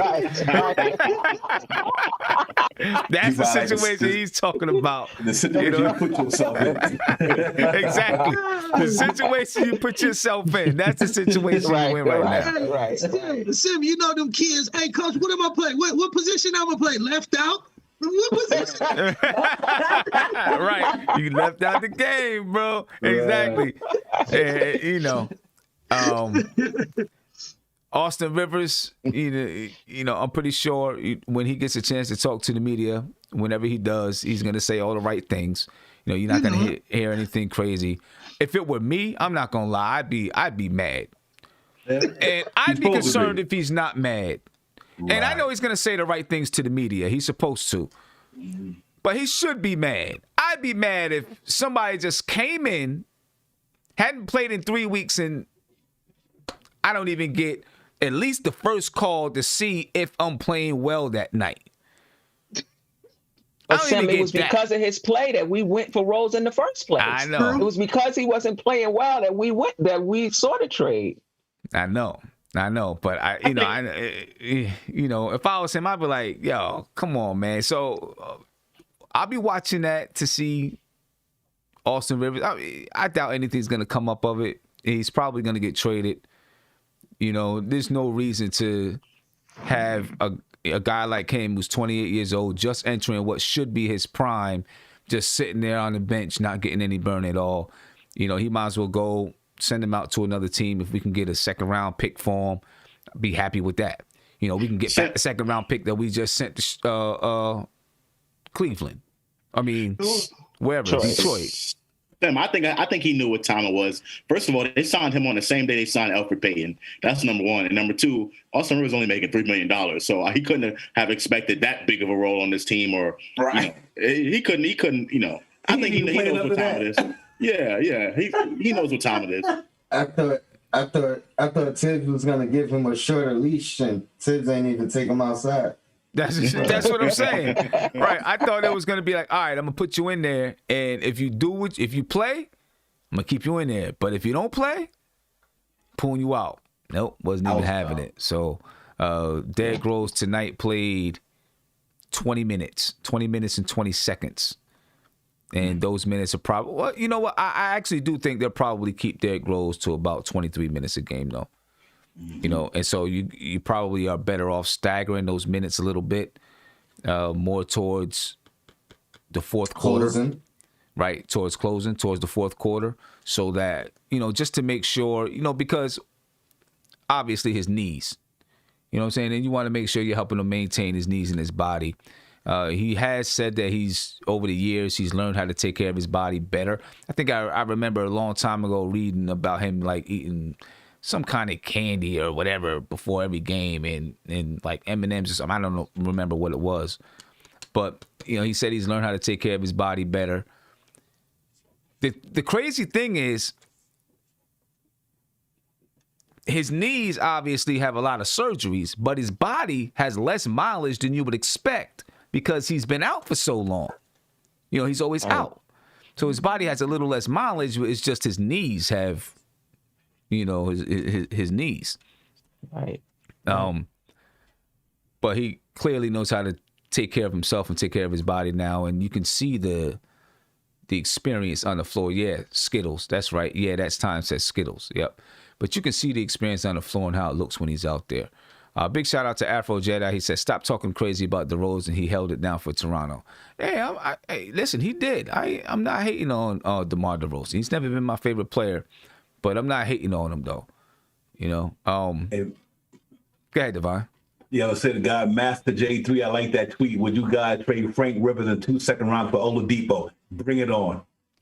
That's the situation he's talking about. The situation you put yourself in. Exactly. The situation you put yourself in. That's the situation you're in right now. Right. Sim, you know them kids. Hey, Coach, what am I playing? What position am I playing? Left out? What position? Right. You left out the game, bro. Exactly. Austin Rivers, I'm pretty sure when he gets a chance to talk to the media, whenever he does, he's going to say all the right things. You're not going to hear anything crazy. If it were me, I'm not going to lie, I'd be mad. And I'd be concerned if he's not mad. Right. And I know he's going to say the right things to the media. He's supposed to. But he should be mad. I'd be mad if somebody just came in, hadn't played in 3 weeks, and I don't even get at least the first call to see if I'm playing well that night. But Sam, it was because of his play that we went for Rose in the first place. I know. It was because he wasn't playing well that we saw the trade. I know, but if I was him, I'd be like, yo, come on, man. So I'll be watching that to see Austin Rivers. I doubt anything's going to come up of it. He's probably going to get traded. There's no reason to have a guy like him who's 28 years old, just entering what should be his prime, just sitting there on the bench, not getting any burn at all. He might as well go send him out to another team. If we can get a second-round pick for him, be happy with that. We can get back the second-round pick that we just sent to Cleveland. I mean, wherever, Detroit. I think he knew what time it was. First of all, they signed him on the same day they signed Elfrid Payton. That's number one. And number two, Austin Rivers only making $3 million, so he couldn't have expected that big of a role on this team. Or he couldn't. I think he knows what time it is. Yeah. He knows what time it is. I thought Tibbs was gonna give him a shorter leash, and Tibbs ain't even take him outside. That's what I'm saying. Right. I thought it was going to be like, all right, I'm going to put you in there. And if you play, I'm going to keep you in there. But if you don't play, pulling you out. Nope. Wasn't even having it. So Derrick Rose tonight played 20 minutes and 20 seconds. And those minutes are probably, well, you know what? I actually do think they'll probably keep Derrick Rose to about 23 minutes a game, though. And so you probably are better off staggering those minutes a little bit more towards the fourth quarter, right? Towards the fourth quarter, so that, just to make sure, because obviously his knees, what I'm saying? And you want to make sure you're helping him maintain his knees and his body. He has said that over the years, he's learned how to take care of his body better. I think I remember a long time ago reading about him like eating some kind of candy or whatever before every game and like M&Ms or something. I don't remember what it was. But, he said he's learned how to take care of his body better. The crazy thing is, his knees obviously have a lot of surgeries, but his body has less mileage than you would expect because he's been out for so long. You know, he's always out. So his body has a little less mileage. It's just his knees have, you know, his knees. Right. But he clearly knows how to take care of himself and take care of his body now. And you can see the experience on the floor. Yeah, Skittles. That's right. Yeah, that's time says Skittles. Yep. But you can see the experience on the floor and how it looks when he's out there. Big shout out to Afro Jedi. He said, stop talking crazy about DeRozan. He held it down for Toronto. Hey, hey, listen, he did. I'm not hating on DeMar DeRozan. He's never been my favorite player, but I'm not hating on him, though. You know? Go ahead, Devon. Yeah, I said the guy Master J3. I like that tweet. Would you guys trade Frank Rivers in 2 second rounds for Oladipo? Bring it on.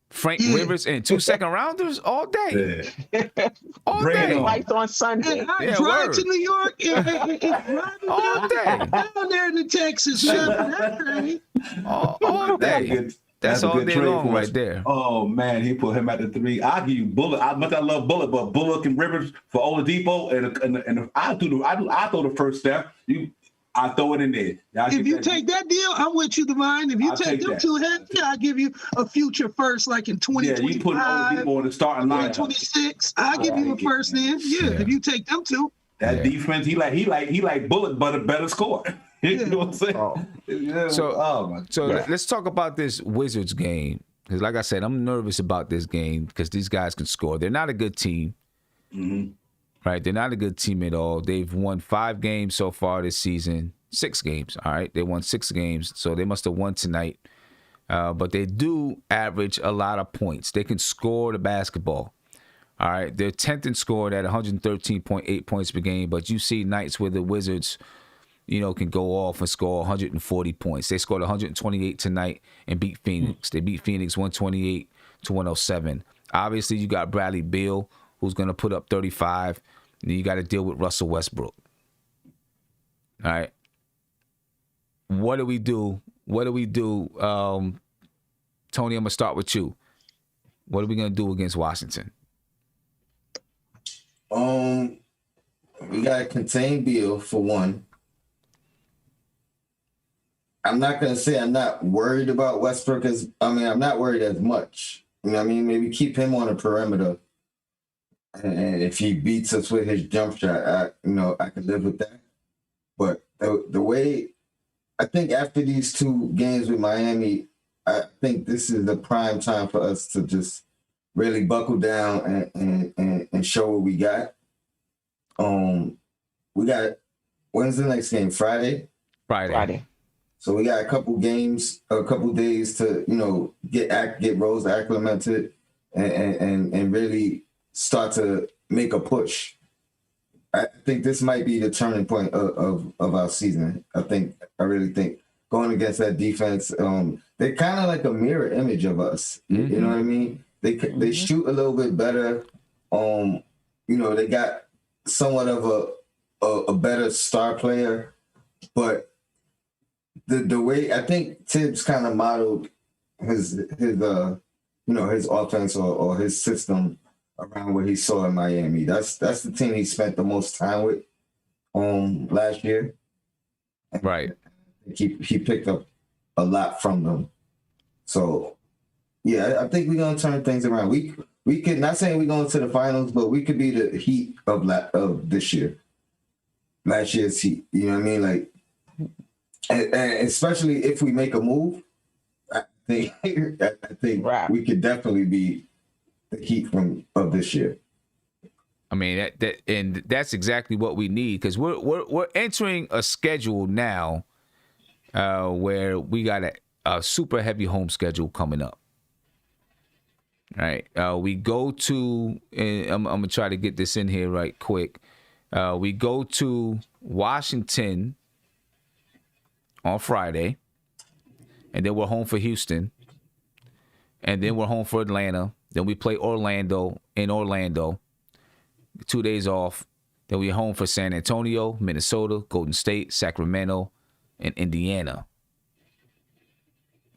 Frank Rivers and 2 second rounders all day. Yeah. All Bring day. it on. Lights on Sunday. And I Yeah, drive word. to New York and drive All day. down there to Texas, man. That's great. All day. That's a all good day trade long for us. right there. Oh man, he put him at the 3. I'll give you Bullock. I love Bullock, but Bullock and Rivers for Oladipo, and I throw the first step. I throw it in there. If you take that deal, I'm with you, Divine. If you I'll take take them that. two heads, yeah, I'll give you a future first, like in Yeah, you put 2025, Oladipo in the starting lineup. 2026. I'll give you a first then. Yeah, if you take them two. That defense, he like Bullock, but a better score. You know what I'm saying? Yeah. So let's talk about this Wizards game. Because like I said, I'm nervous about this game because these guys can score. They're not a good team. Mm-hmm. Right? They're not a good team at all. They've won 5 games so far this season. 6 games, all right? They won 6 games, so they must have won tonight. But they do average a lot of points. They can score the basketball. All right? They're 10th in scoring at 113.8 points per game, but you see nights where the Wizards, you know, can go off and score 140 points. They scored 128 tonight and beat Phoenix. They beat Phoenix 128 to 107. Obviously, you got Bradley Beal, who's going to put up 35. And then you got to deal with Russell Westbrook. All right. What do we do? Tony, I'm going to start with you. What are we going to do against Washington? We got to contain Beal for one. I'm not going to say I'm not worried about Westbrook I'm not worried as much. You know what I mean? Maybe keep him on the perimeter. And if he beats us with his jump shot, I could live with that. But the way, I think after these 2 games with Miami, I think this is the prime time for us to just really buckle down and show what we got. We got, when's the next game? Friday. So we got a couple days to, get Rose acclimated and really start to make a push. I think this might be the turning point of our season. I really think going against that defense, they're kind of like a mirror image of us. You know what I mean? They shoot a little bit better. They got somewhat of a better star player, but the way I think Tibbs kind of modeled his offense or his system around what he saw in Miami. That's the team he spent the most time with last year. Right. He picked up a lot from them. So yeah, I think we're gonna turn things around. We could, not saying we're going to the finals, but we could be the Heat of this year. Last year's Heat. You know what I mean? Like, and especially if we make a move, I think we could definitely be the Heat of this year. I mean, that's exactly what we need because we're entering a schedule now where we got a super heavy home schedule coming up. Right, we go to, and I'm gonna try to get this in here right quick. We go to Washington on Friday, and then we're home for Houston, and then we're home for Atlanta. Then we play Orlando in Orlando. 2 days off. Then we're home for San Antonio, Minnesota, Golden State, Sacramento, and Indiana.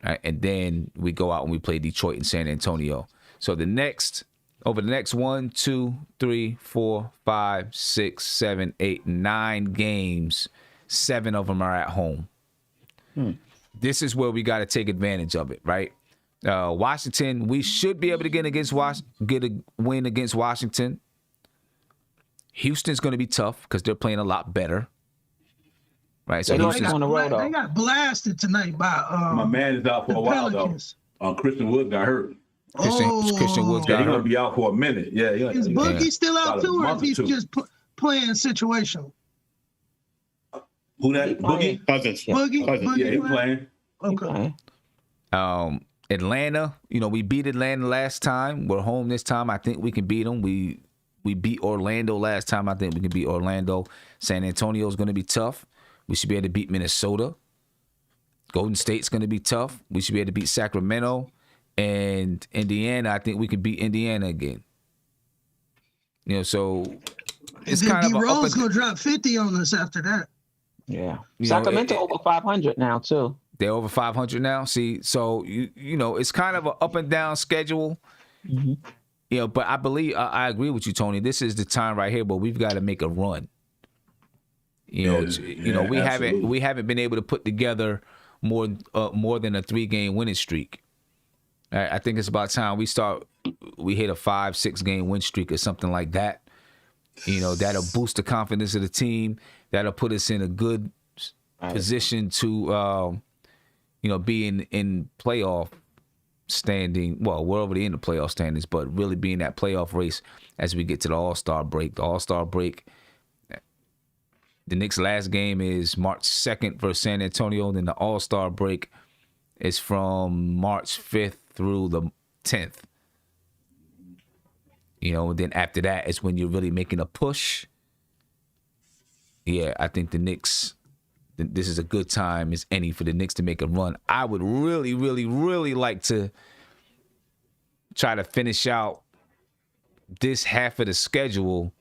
Right, and then we go out and we play Detroit and San Antonio. So over the next 1, 2, 3, 4, 5, 6, 7, 8, 9 games, 7 of them are at home. This is where we got to take advantage of it, right? Washington, we should be able to get a win against Washington. Houston's going to be tough because they're playing a lot better, right? So they got blasted tonight by my man is out for a while Pelicans. though. Christian Wood got hurt. Christian Woods got He's hurt. gonna be out for a minute. Yeah. Is Boogie still out About a too, or month if he's or two. just playing situational? Who that? Boogie? Cousins. Boogie? Yeah, he's playing. Okay. Atlanta, we beat Atlanta last time. We're home this time. I think we can beat them. We beat Orlando last time. I think we can beat Orlando. San Antonio is going to be tough. We should be able to beat Minnesota. Golden State's going to be tough. We should be able to beat Sacramento. And Indiana, I think we can beat Indiana again. So it's And then kind of D-Rose going to drop 50 on us after that. Yeah. Sacramento over 500 now, too. They're over 500 now. See, so it's kind of an up and down schedule. But I believe I agree with you, Tony. This is the time right here where we've got to make a run. We haven't been able to put together more than a 3-game winning streak. I think it's about time we hit a 5-6 game win streak or something like that. That'll boost the confidence of the team. That'll put us in a good position to be in playoff standing. Well, we're already in the playoff standings, but really be in that playoff race as we get to the All-Star break. The All-Star break, the Knicks' last game is March 2nd versus San Antonio. Then the All-Star break is from March 5th through the 10th. And then after that is when you're really making a push. Yeah, I think the Knicks, this is a good time as any for the Knicks to make a run. I would really, really, really like to try to finish out this half of the schedule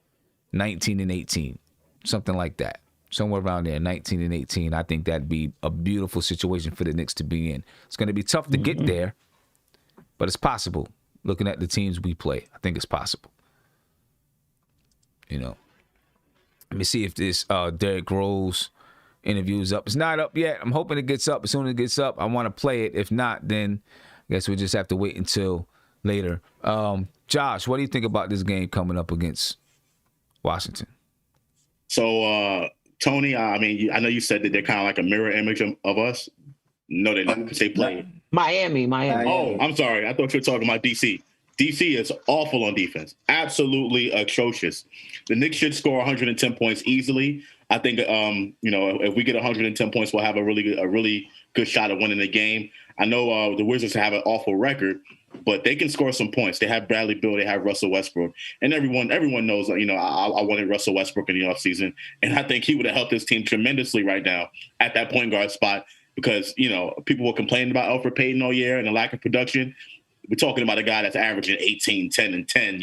19 and 18, something like that. Somewhere around there, 19 and 18. I think that'd be a beautiful situation for the Knicks to be in. It's going to be tough to get there, but it's possible. Looking at the teams we play, I think it's possible. Let me see if this Derrick Rose interview is up. It's not up yet. I'm hoping it gets up. As soon as it gets up, I want to play it. If not, then I guess we'll just have to wait until later. Josh, what do you think about this game coming up against Washington? So, Tony, I know you said that they're kind of like a mirror image of us. No, they're not because they play. Miami. Oh, I'm sorry. I thought you were talking about DC. DC is awful on defense. Absolutely atrocious. The Knicks should score 110 points easily. I think, if we get 110 points, we'll have a really good shot at winning the game. I know the Wizards have an awful record, but they can score some points. They have Bradley Beal, they have Russell Westbrook, and everyone knows. I wanted Russell Westbrook in the offseason, and I think he would have helped his team tremendously right now at that point guard spot because people were complaining about Elfrid Payton all year and the lack of production. We're talking about a guy that's averaging 18, 10, and 10.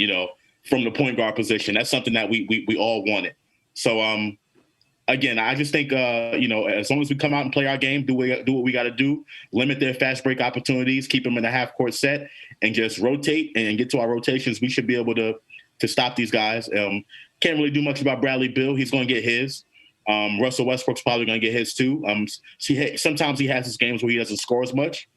From the point guard position. That's something that we all wanted. So again, I just think as long as we come out and play our game, do what we got to do, limit their fast break opportunities, keep them in a half court set, and just rotate and get to our rotations, we should be able to stop these guys. Can't really do much about Bradley Beal. He's going to get his. Russell Westbrook's probably going to get his too. Sometimes he has his games where he doesn't score as much,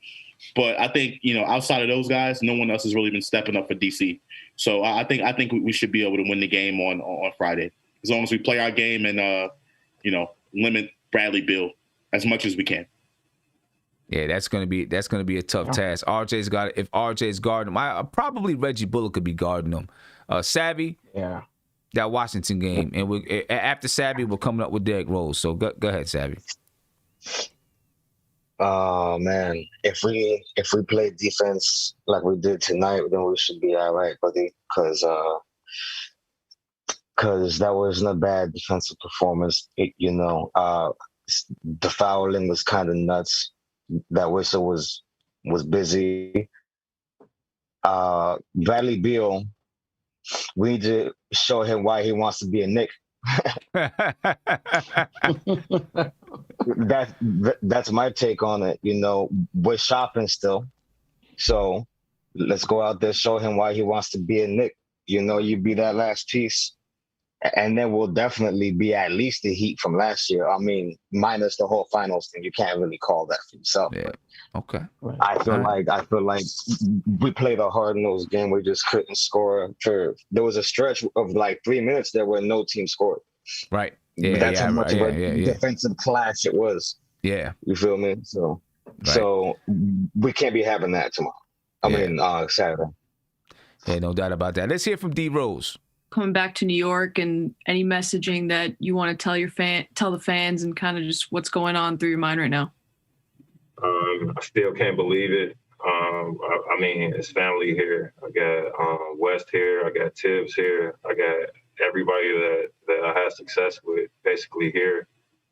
but I think outside of those guys, no one else has really been stepping up for DC. So I think we should be able to win the game on Friday as long as we play our game and limit Bradley Beal as much as we can. Yeah, that's gonna be a tough task. If RJ's guarding him, probably Reggie Bullock could be guarding him. Savvy, that Washington game, and after Savvy, we're coming up with Derrick Rose. So go ahead, Savvy. Oh man, if we play defense like we did tonight, then we should be all right, buddy. Because that wasn't a bad defensive performance. The fouling was kind of nuts. That whistle was busy. Bradley Beal, we need to show him why he wants to be a Knick. That's my take on it. We're shopping still, so let's go out there, show him why he wants to be a Knick. You know, you be that last piece. And then we'll definitely be at least the Heat from last year. I mean, minus the whole finals thing. You can't really call that for yourself. Yeah. Okay. I feel like we played a hard-nosed game. We just couldn't score. There was a stretch of like 3 minutes there where no team scored. Right. Yeah. That's how much of a yeah. defensive clash it was. Yeah. You feel me? So we can't be having that tomorrow. I mean, Saturday. Yeah, no doubt about that. Let's hear from D Rose. Coming back to New York, and any messaging that you want to tell the fans, and kind of just what's going on through your mind right now? I still can't believe it. I mean, it's family here. I got West here. I got Tibbs here. I got everybody that I had success with basically here,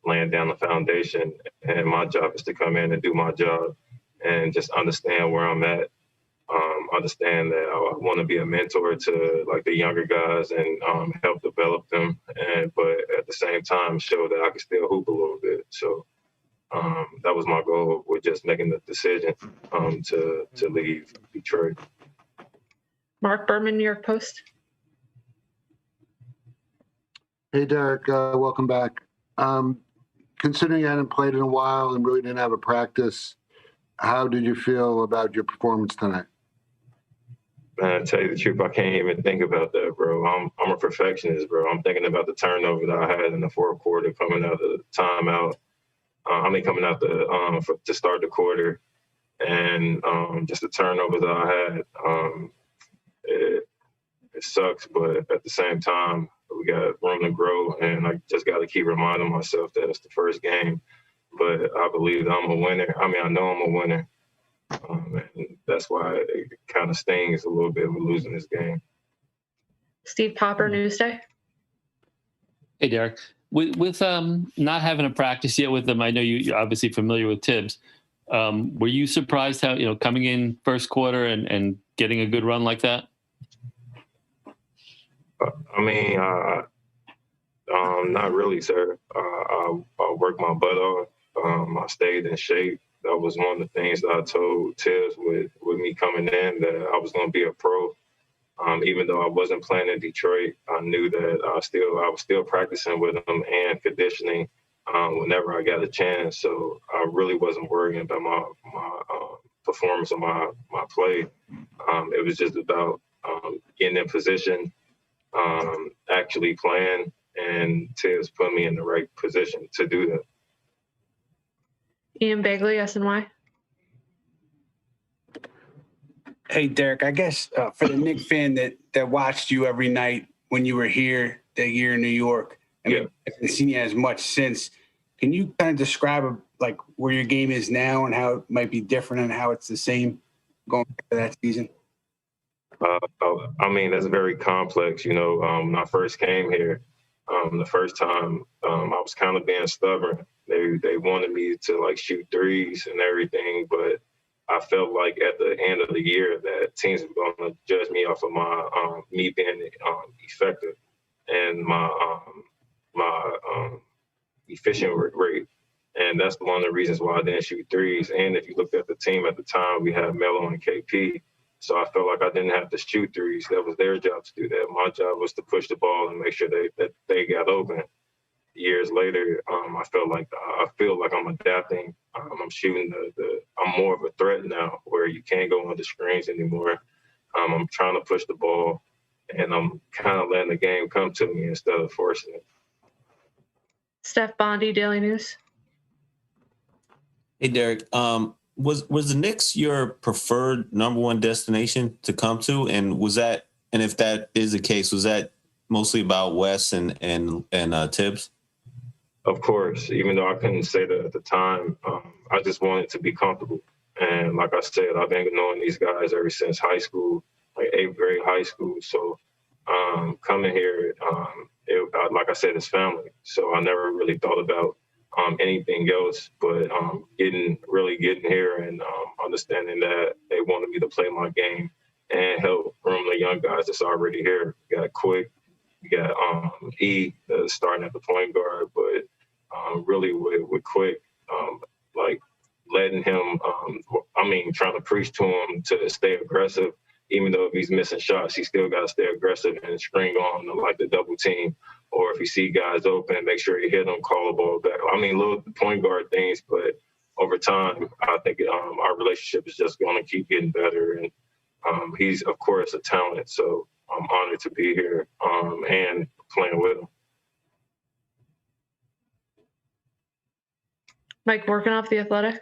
laying down the foundation. And my job is to come in and do my job and just understand where I'm at. Understand that I want to be a mentor to like the younger guys and help develop them, but at the same time show that I can still hoop a little bit. So that was my goal with just making the decision to leave Detroit. Mark Berman, New York Post. Hey, Derek, welcome back. Considering you hadn't played in a while and really didn't have a practice, how did you feel about your performance tonight? Man, to tell you the truth, I can't even think about that, bro. I'm a perfectionist, bro. I'm thinking about the turnover that I had in the fourth quarter coming out of the timeout. Coming out to start the quarter, and just the turnovers that I had. It sucks, but at the same time, we got room to grow, and I just got to keep reminding myself that it's the first game. But I believe that I'm a winner. I mean, I know I'm a winner. And that's why it kind of stings a little bit with losing this game. Steve Popper, Newsday. Hey, Derek. With not having a practice yet with them, I know you're obviously familiar with Tibbs. Were you surprised how, coming in first quarter and getting a good run like that? Not really, sir. I worked my butt off. I stayed in shape. That was one of the things that I told Tibbs with me coming in, that I was going to be a pro. Even though I wasn't playing in Detroit, I knew that I was still practicing with him and conditioning whenever I got a chance. So I really wasn't worrying about my performance or my play. It was just about getting in position, actually playing, and Tibbs put me in the right position to do that. Ian Begley, SNY. Hey, Derek, I guess for the Knick fan that watched you every night when you were here that year in New York, I haven't seen you as much since. Can you kind of describe like where your game is now and how it might be different and how it's the same going back to that season? That's very complex. When I first came here, the first time, I was kind of being stubborn. They wanted me to shoot threes and everything, but I felt like at the end of the year that teams were going to judge me off of my me being effective and my efficient rate. And that's one of the reasons why I didn't shoot threes. And if you looked at the team at the time, we had Melo and KP. So I felt like I didn't have to shoot threes. That was their job to do that. My job was to push the ball and make sure that they got open. Years later, I feel like I'm adapting. I'm shooting I'm more of a threat now, where you can't go on the screens anymore. I'm trying to push the ball, and I'm kind of letting the game come to me instead of forcing it. Steph Bondi, Daily News. Hey, Derek. Was the Knicks your preferred number one destination to come to, and if that is the case, was that mostly about Wes and Tibbs? Of course, even though I couldn't say that at the time, I just wanted to be comfortable. And like I said, I've been knowing these guys ever since high school, like 8th grade high school. So coming here, like I said, it's family. So I never really thought about anything else, but getting here and understanding that they wanted me to play my game and help groom the young guys that's already here. We got Quick, we got E starting at the point guard, but really with Quick, letting him, trying to preach to him to stay aggressive. Even though if he's missing shots, he still got to stay aggressive and string on like the double team. Or if you see guys open, make sure you hit them, call the ball back. Little point guard things, but over time, I think our relationship is just going to keep getting better. And he's, of course, a talent. So I'm honored to be here and playing with him. Mike, working off The Athletic.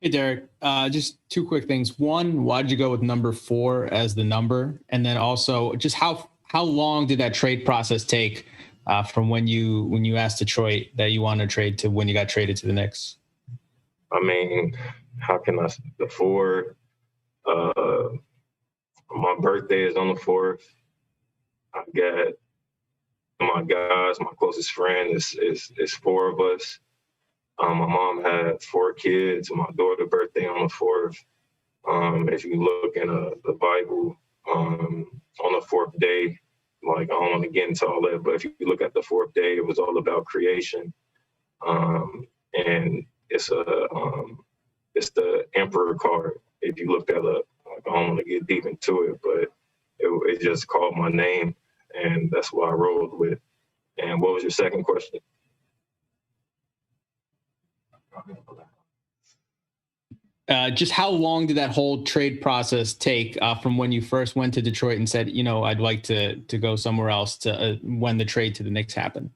Hey, Derek, just two quick things. One, why did you go with number 4 as the number? And then also, just how long did that trade process take from when you asked Detroit that you wanted to trade to when you got traded to the Knicks? How can I say the 4? My birthday is on the 4th. I got my guys, my closest friend is 4 of us. My mom had 4 kids. My daughter's birthday on the 4th. If you look in the Bible, on the 4th day, I don't want to get into all that, but if you look at the 4th day, it was all about creation. And it's the Emperor card. If you look that up, I don't want to get deep into it, but it just called my name, and that's what I rolled with. And what was your second question? Just how long did that whole trade process take from when you first went to Detroit and said, I'd like to go somewhere else to when the trade to the Knicks happened?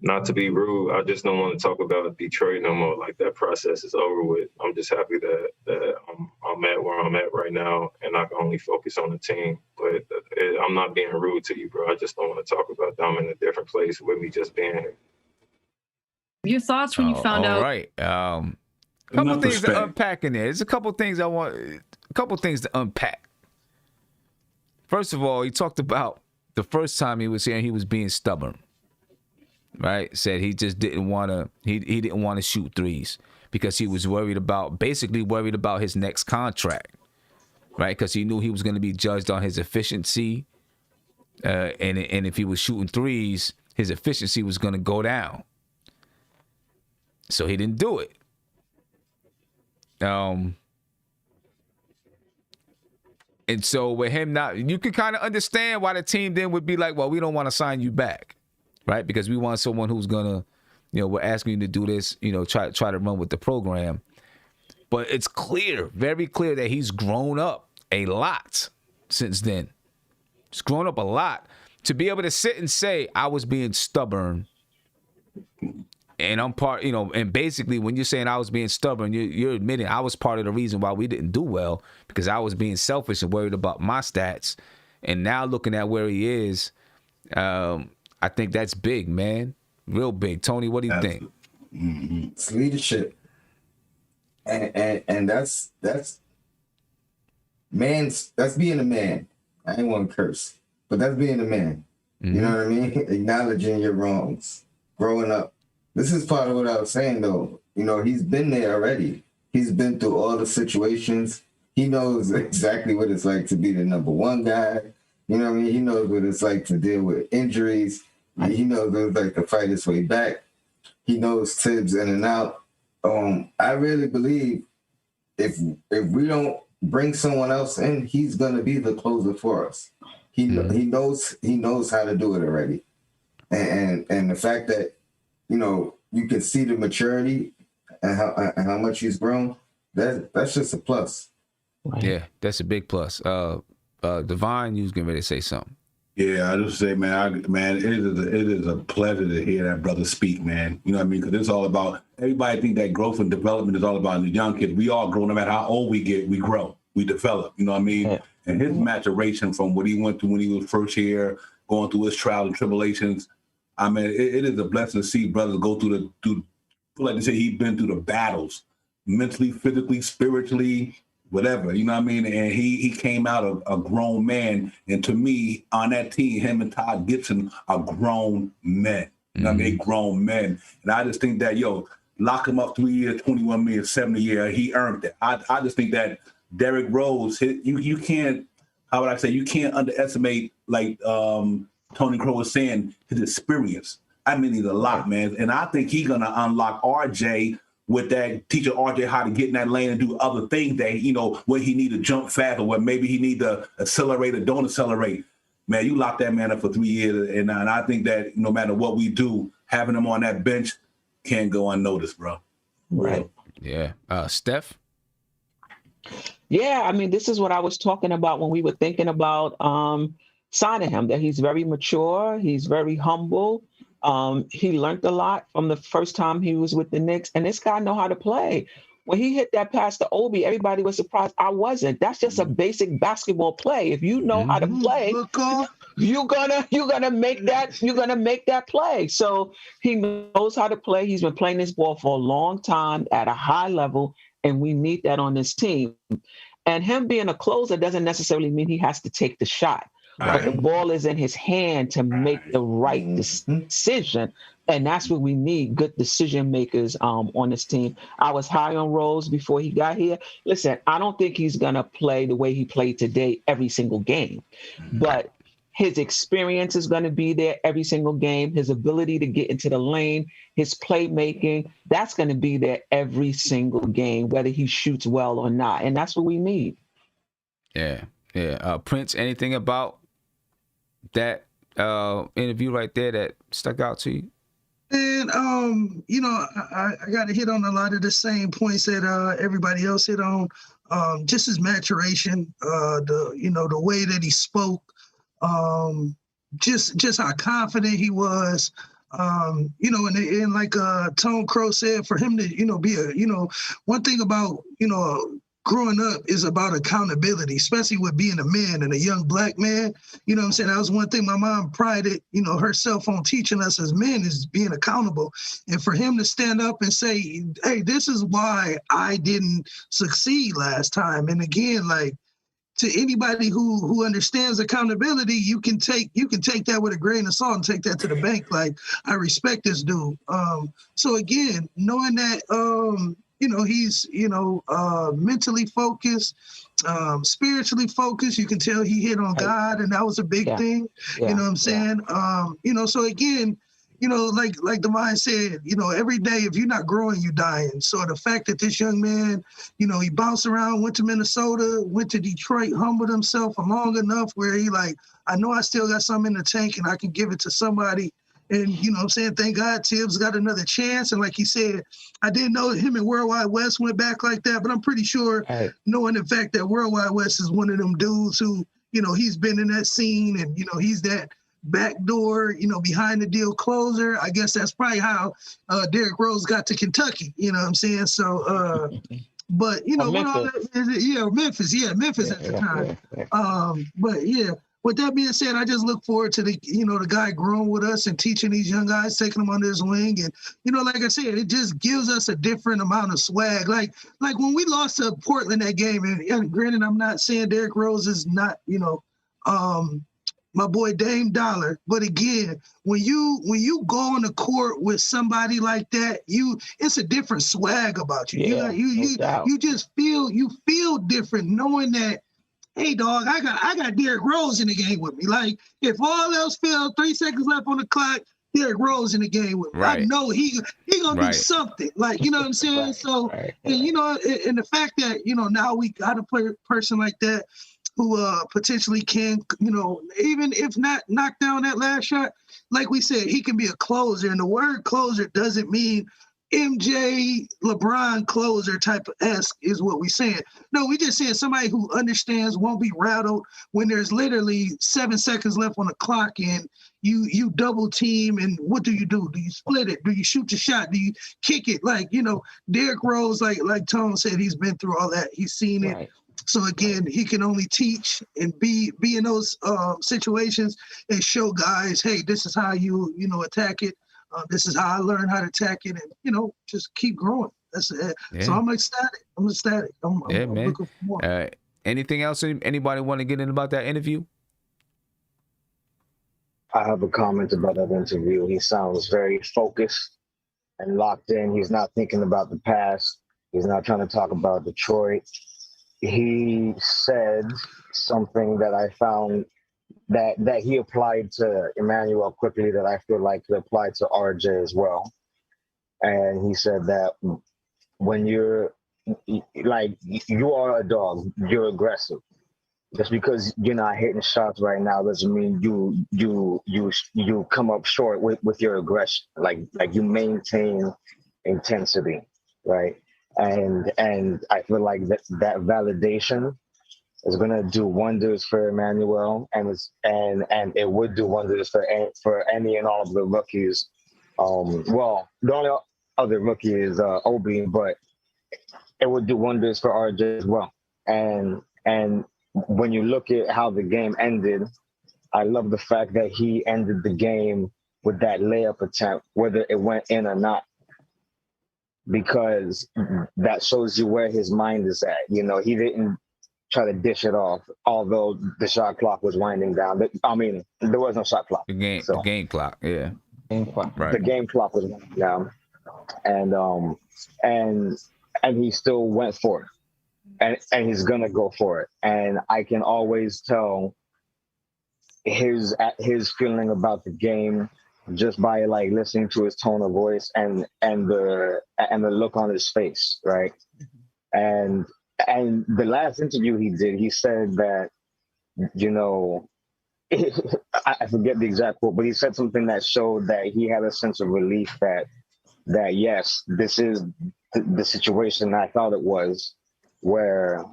Not to be rude, I just don't want to talk about Detroit no more. That process is over with. I'm just happy that I'm at where I'm at right now, and I can only focus on the team. But I'm not being rude to you, bro. I just don't want to talk about them in a different place with me just being here. Your thoughts when you found out? All right. Couple things to unpack in there. There's a couple things to unpack. First of all, he talked about the first time he was here, he was being stubborn. Right? Said he just didn't want to. He didn't want to shoot threes because he was worried about his next contract. Right? Because he knew he was going to be judged on his efficiency, and if he was shooting threes, his efficiency was going to go down. So he didn't do it. And so with him not, you can kind of understand why the team then would be like, well, we don't want to sign you back, right? Because we want someone who's gonna, we're asking you to do this, try to run with the program. But it's clear, very clear that he's grown up a lot since then. He's grown up a lot to be able to sit and say, I was being stubborn. And I'm part, and basically when you're saying I was being stubborn, you're admitting I was part of the reason why we didn't do well because I was being selfish and worried about my stats. And now looking at where he is, I think that's big, man. Real big. Tony, what do you think? It's leadership. And that's being a man. I ain't want to curse, but that's being a man. Mm-hmm. You know what I mean? Acknowledging your wrongs, growing up. This is part of what I was saying, though. He's been there already. He's been through all the situations. He knows exactly what it's like to be the number 1 guy. You know what I mean? He knows what it's like to deal with injuries. He knows what it's like to fight his way back. He knows Tibbs in and out. I really believe if we don't bring someone else in, he's going to be the closer for us. He knows how to do it already. And the fact that you can see the maturity and how much he's grown. That's just a plus. Yeah, that's a big plus. Divine, you was getting ready to say something. Yeah, I just say, man, it is a pleasure to hear that brother speak, man. You know what I mean? Because it's all about, everybody think that growth and development is all about the young kids. We all grow, no matter how old we get, we grow, we develop. You know what I mean? Yeah. And his maturation from what he went through when he was first here, going through his trials and tribulations. I mean, it is a blessing to see brothers go through like they say, he's been through the battles, mentally, physically, spiritually, whatever, you know what I mean? And he came out a grown man. And to me, on that team, him and Todd Gibson are grown men. You know what I mean? Grown men. And I just think that, lock him up 3 years, 21 million, 70 a year, he earned it. I just think that Derrick Rose, you can't, how would I say, you can't underestimate, like, Tony Crow was saying, his experience. I mean, he's a lot, man. And I think he's going to unlock RJ with that, teaching RJ how to get in that lane and do other things that, you know, where he need to jump fast or where maybe he need to accelerate or don't accelerate. Man, you lock that man up for 3 years. And I think that no matter what we do, having him on that bench can't go unnoticed, bro. Right. Yeah. Steph? Yeah, I mean, this is what I was talking about when we were thinking about signing him, that he's very mature, he's very humble. He learned a lot from the first time he was with the Knicks, and this guy know how to play. When he hit that pass to Obi, everybody was surprised. I wasn't. That's just a basic basketball play. If you know how to play, you're gonna make that play. So he knows how to play. He's been playing this ball for a long time at a high level, and we need that on this team. And him being a closer doesn't necessarily mean he has to take the shot. But the ball is in his hand to make the right decision. And that's what we need, good decision makers on this team. I was high on Rose before he got here. Listen, I don't think he's going to play the way he played today every single game. But his experience is going to be there every single game. His ability to get into the lane, his playmaking, that's going to be there every single game, whether he shoots well or not. And that's what we need. Yeah. Prince, anything about that interview right there that stuck out to you? And you know, I got to hit on a lot of the same points that everybody else hit on. Just his maturation, the way that he spoke, just how confident he was. And like Tone Crow said, for him to be one thing about growing up is about accountability, especially with being a man and a young Black man. You know what I'm saying? That was one thing my mom prided, herself on teaching us as men, is being accountable. And for him to stand up and say, hey, this is why I didn't succeed last time. And again, like, to anybody who understands accountability, you can take that with a grain of salt and take that to the bank. Like, I respect this dude. So again, knowing that he's mentally focused, spiritually focused. You can tell he hit on God, and that was a big thing. Yeah. You know what I'm saying? So again, like Divine said, every day, if you're not growing, you're dying. So the fact that this young man, he bounced around, went to Minnesota, went to Detroit, humbled himself long enough where he like, I know I still got something in the tank and I can give it to somebody. And, I'm saying, thank God Tibbs got another chance. And like he said, I didn't know him and Worldwide West went back like that, but I'm pretty sure knowing the fact that Worldwide West is one of them dudes who, he's been in that scene and, he's that backdoor, behind the deal closer. I guess that's probably how Derrick Rose got to Kentucky. You know what I'm saying? So, but, Memphis at the time. But yeah. With that being said, I just look forward to the guy growing with us and teaching these young guys, taking them under his wing. And, like I said, it just gives us a different amount of swag. Like when we lost to Portland that game, and granted, I'm not saying Derrick Rose is not, my boy Dame Dollar. But again, when you go on the court with somebody like that, it's a different swag about you. You just feel different knowing that, hey, dog, I got Derrick Rose in the game with me. Like, if all else failed, 3 seconds left on the clock, Derrick Rose in the game with me. Right. I know he gonna do something. Like, you know what I'm saying? And and the fact that, now we got a person like that who potentially can, even if not knock down that last shot, like we said, he can be a closer. And the word closer doesn't mean MJ, LeBron closer type of esque is what we're saying. No, we just saying somebody who understands, won't be rattled when there's literally 7 seconds left on the clock and you double team. And what do? Do you split it? Do you shoot the shot? Do you kick it? Like, Derrick Rose, like Tone said, he's been through all that. He's seen it. So again, he can only teach and be in those situations and show guys, hey, this is how you attack it. This is how I learned how to attack it, and just keep growing. That's it. Yeah. So I'm ecstatic. I'm looking for more. Anything else? Anybody want to get in about that interview? I have a comment about that interview. He sounds very focused and locked in. He's not thinking about the past. He's not trying to talk about Detroit. He said something that I found that he applied to Emmanuel quickly that I feel like could apply to RJ as well. And he said that when you're like you are a dog, you're aggressive. Just because you're not hitting shots right now doesn't mean you come up short with your aggression. Like you maintain intensity, right? And I feel like that validation is gonna do wonders for Emmanuel, and it would do wonders for any and all of the rookies. Well, the only other rookie is Obi, but it would do wonders for RJ as well. And when you look at how the game ended, I love the fact that he ended the game with that layup attempt, whether it went in or not, because that shows you where his mind is at. You know, he didn't try to dish it off, although the shot clock was winding down. I mean, there was no shot clock. The game clock, yeah. Game clock. Right. The game clock was winding down, and he still went for it. And he's gonna go for it. And I can always tell his feeling about the game just by like listening to his tone of voice and the look on his face, right? And the last interview he did, he said that, you know, I forget the exact quote, but he said something that showed that he had a sense of relief that yes, this is the situation I thought it was, where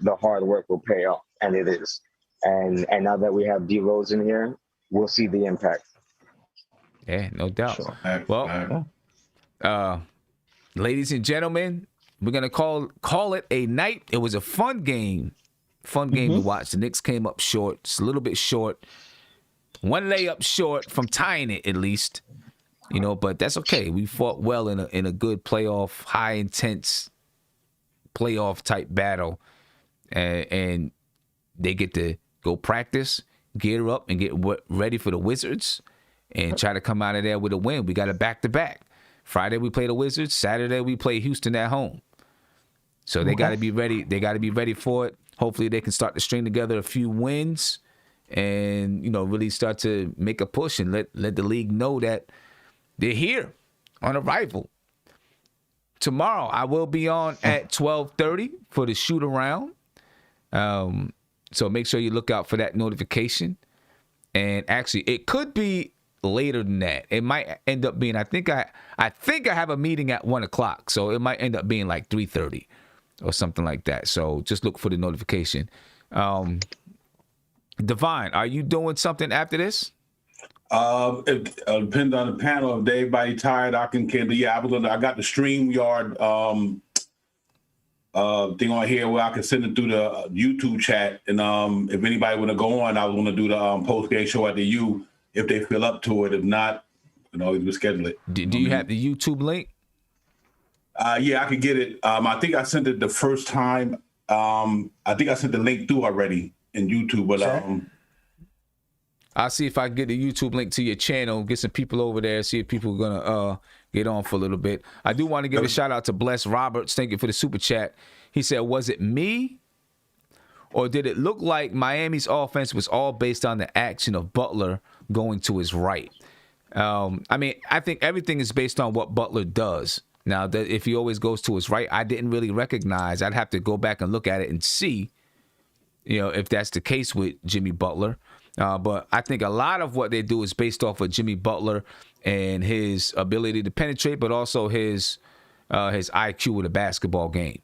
the hard work will pay off, and it is. And now that we have D Rose in here, we'll see the impact. Yeah, no doubt. Sure. Well, ladies and gentlemen, we're gonna call it a night. It was a fun game to watch. The Knicks came up short. It's a little bit short. One layup short from tying it, at least. You know, but that's okay. We fought well in a good playoff, high intense playoff type battle, and they get to go practice, gear up, and get ready for the Wizards, and try to come out of there with a win. We got a back-to-back. Friday we play the Wizards. Saturday we play Houston at home. So they got to be ready. They got to be ready for it. Hopefully they can start to string together a few wins, and really start to make a push and let the league know that they're here on arrival. Tomorrow I will be on at 12:30 for the shoot around. So make sure you look out for that notification. And actually, it could be later than that. It might end up being, I think I have a meeting at 1:00, so it might end up being like 3:30 or something like that. So just look for the notification. Divine, are you doing something after this? It depends on the panel. If everybody tired, I can do. Yeah, I got the StreamYard thing on here where I can send it through the YouTube chat. And if anybody want to go on, I was going to do the post game show at the U if they feel up to it. If not, we schedule it. Do you have the YouTube link? Yeah, I could get it. I think I sent it the first time. I think I sent the link through already in YouTube, but sure. I'll see if I can get the YouTube link to your channel, get some people over there, see if people are going to get on for a little bit. I do want to give a shout out to Bless Roberts. Thank you for the super chat. He said, was it me, or did it look like Miami's offense was all based on the action of Butler going to his right? I think everything is based on what Butler does. Now, if he always goes to his right, I didn't really recognize. I'd have to go back and look at it and see, if that's the case with Jimmy Butler. But I think a lot of what they do is based off of Jimmy Butler and his ability to penetrate, but also his IQ with a basketball game.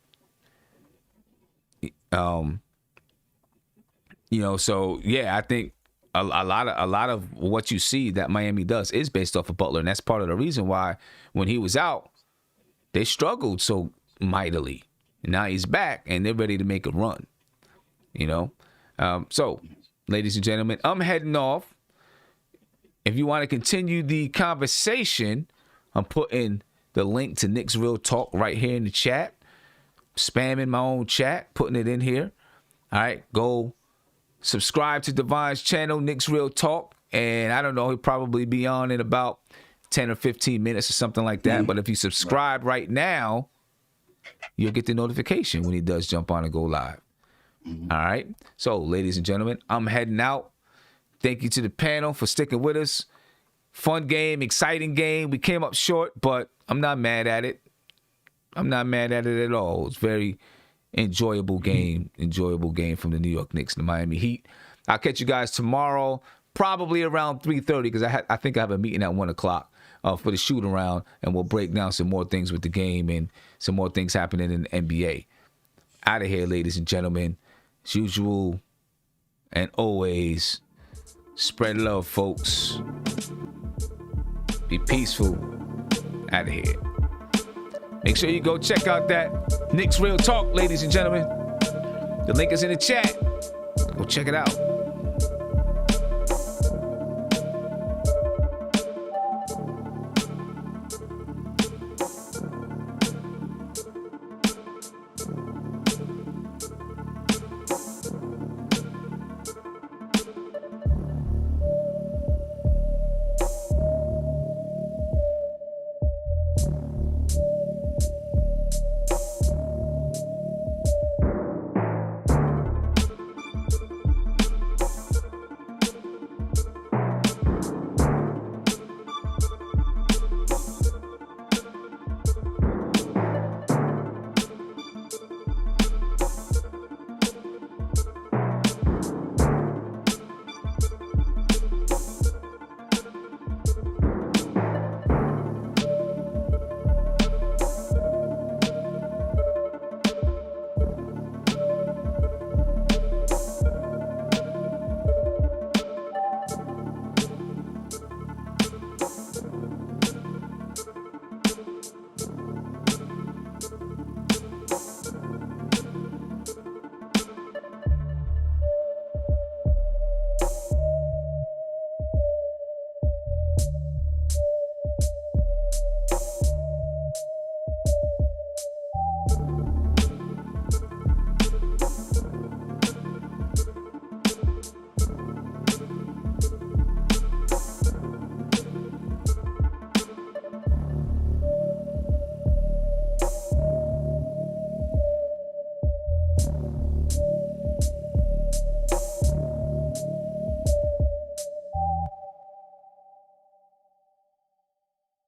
So yeah, I think a lot of what you see that Miami does is based off of Butler, and that's part of the reason why when he was out, they struggled so mightily. And now he's back, and they're ready to make a run. So. Ladies and gentlemen, I'm heading off. If you want to continue the conversation, I'm putting the link to Knicks Real Talk right here in the chat. Spamming my own chat, putting it in here. All right, go subscribe to Divine's channel, Knicks Real Talk. And I don't know, he'll probably be on in about 10 or 15 minutes or something like that. But if you subscribe right now, you'll get the notification when he does jump on and go live. All right. So, ladies and gentlemen, I'm heading out. Thank you to the panel for sticking with us. Fun game, exciting game. We came up short, but I'm not mad at it. I'm not mad at it at all. It's very enjoyable game from the New York Knicks and the Miami Heat. I'll catch you guys tomorrow, probably around 3:30, because I think I have a meeting at 1 o'clock for the shoot around, and we'll break down some more things with the game and some more things happening in the NBA. Out of here, ladies and gentlemen. As usual and always, spread love, folks. Be peaceful. Out of here. Make sure you go check out that Knicks Real Talk, ladies and gentlemen. The link is in the chat. Go check it out.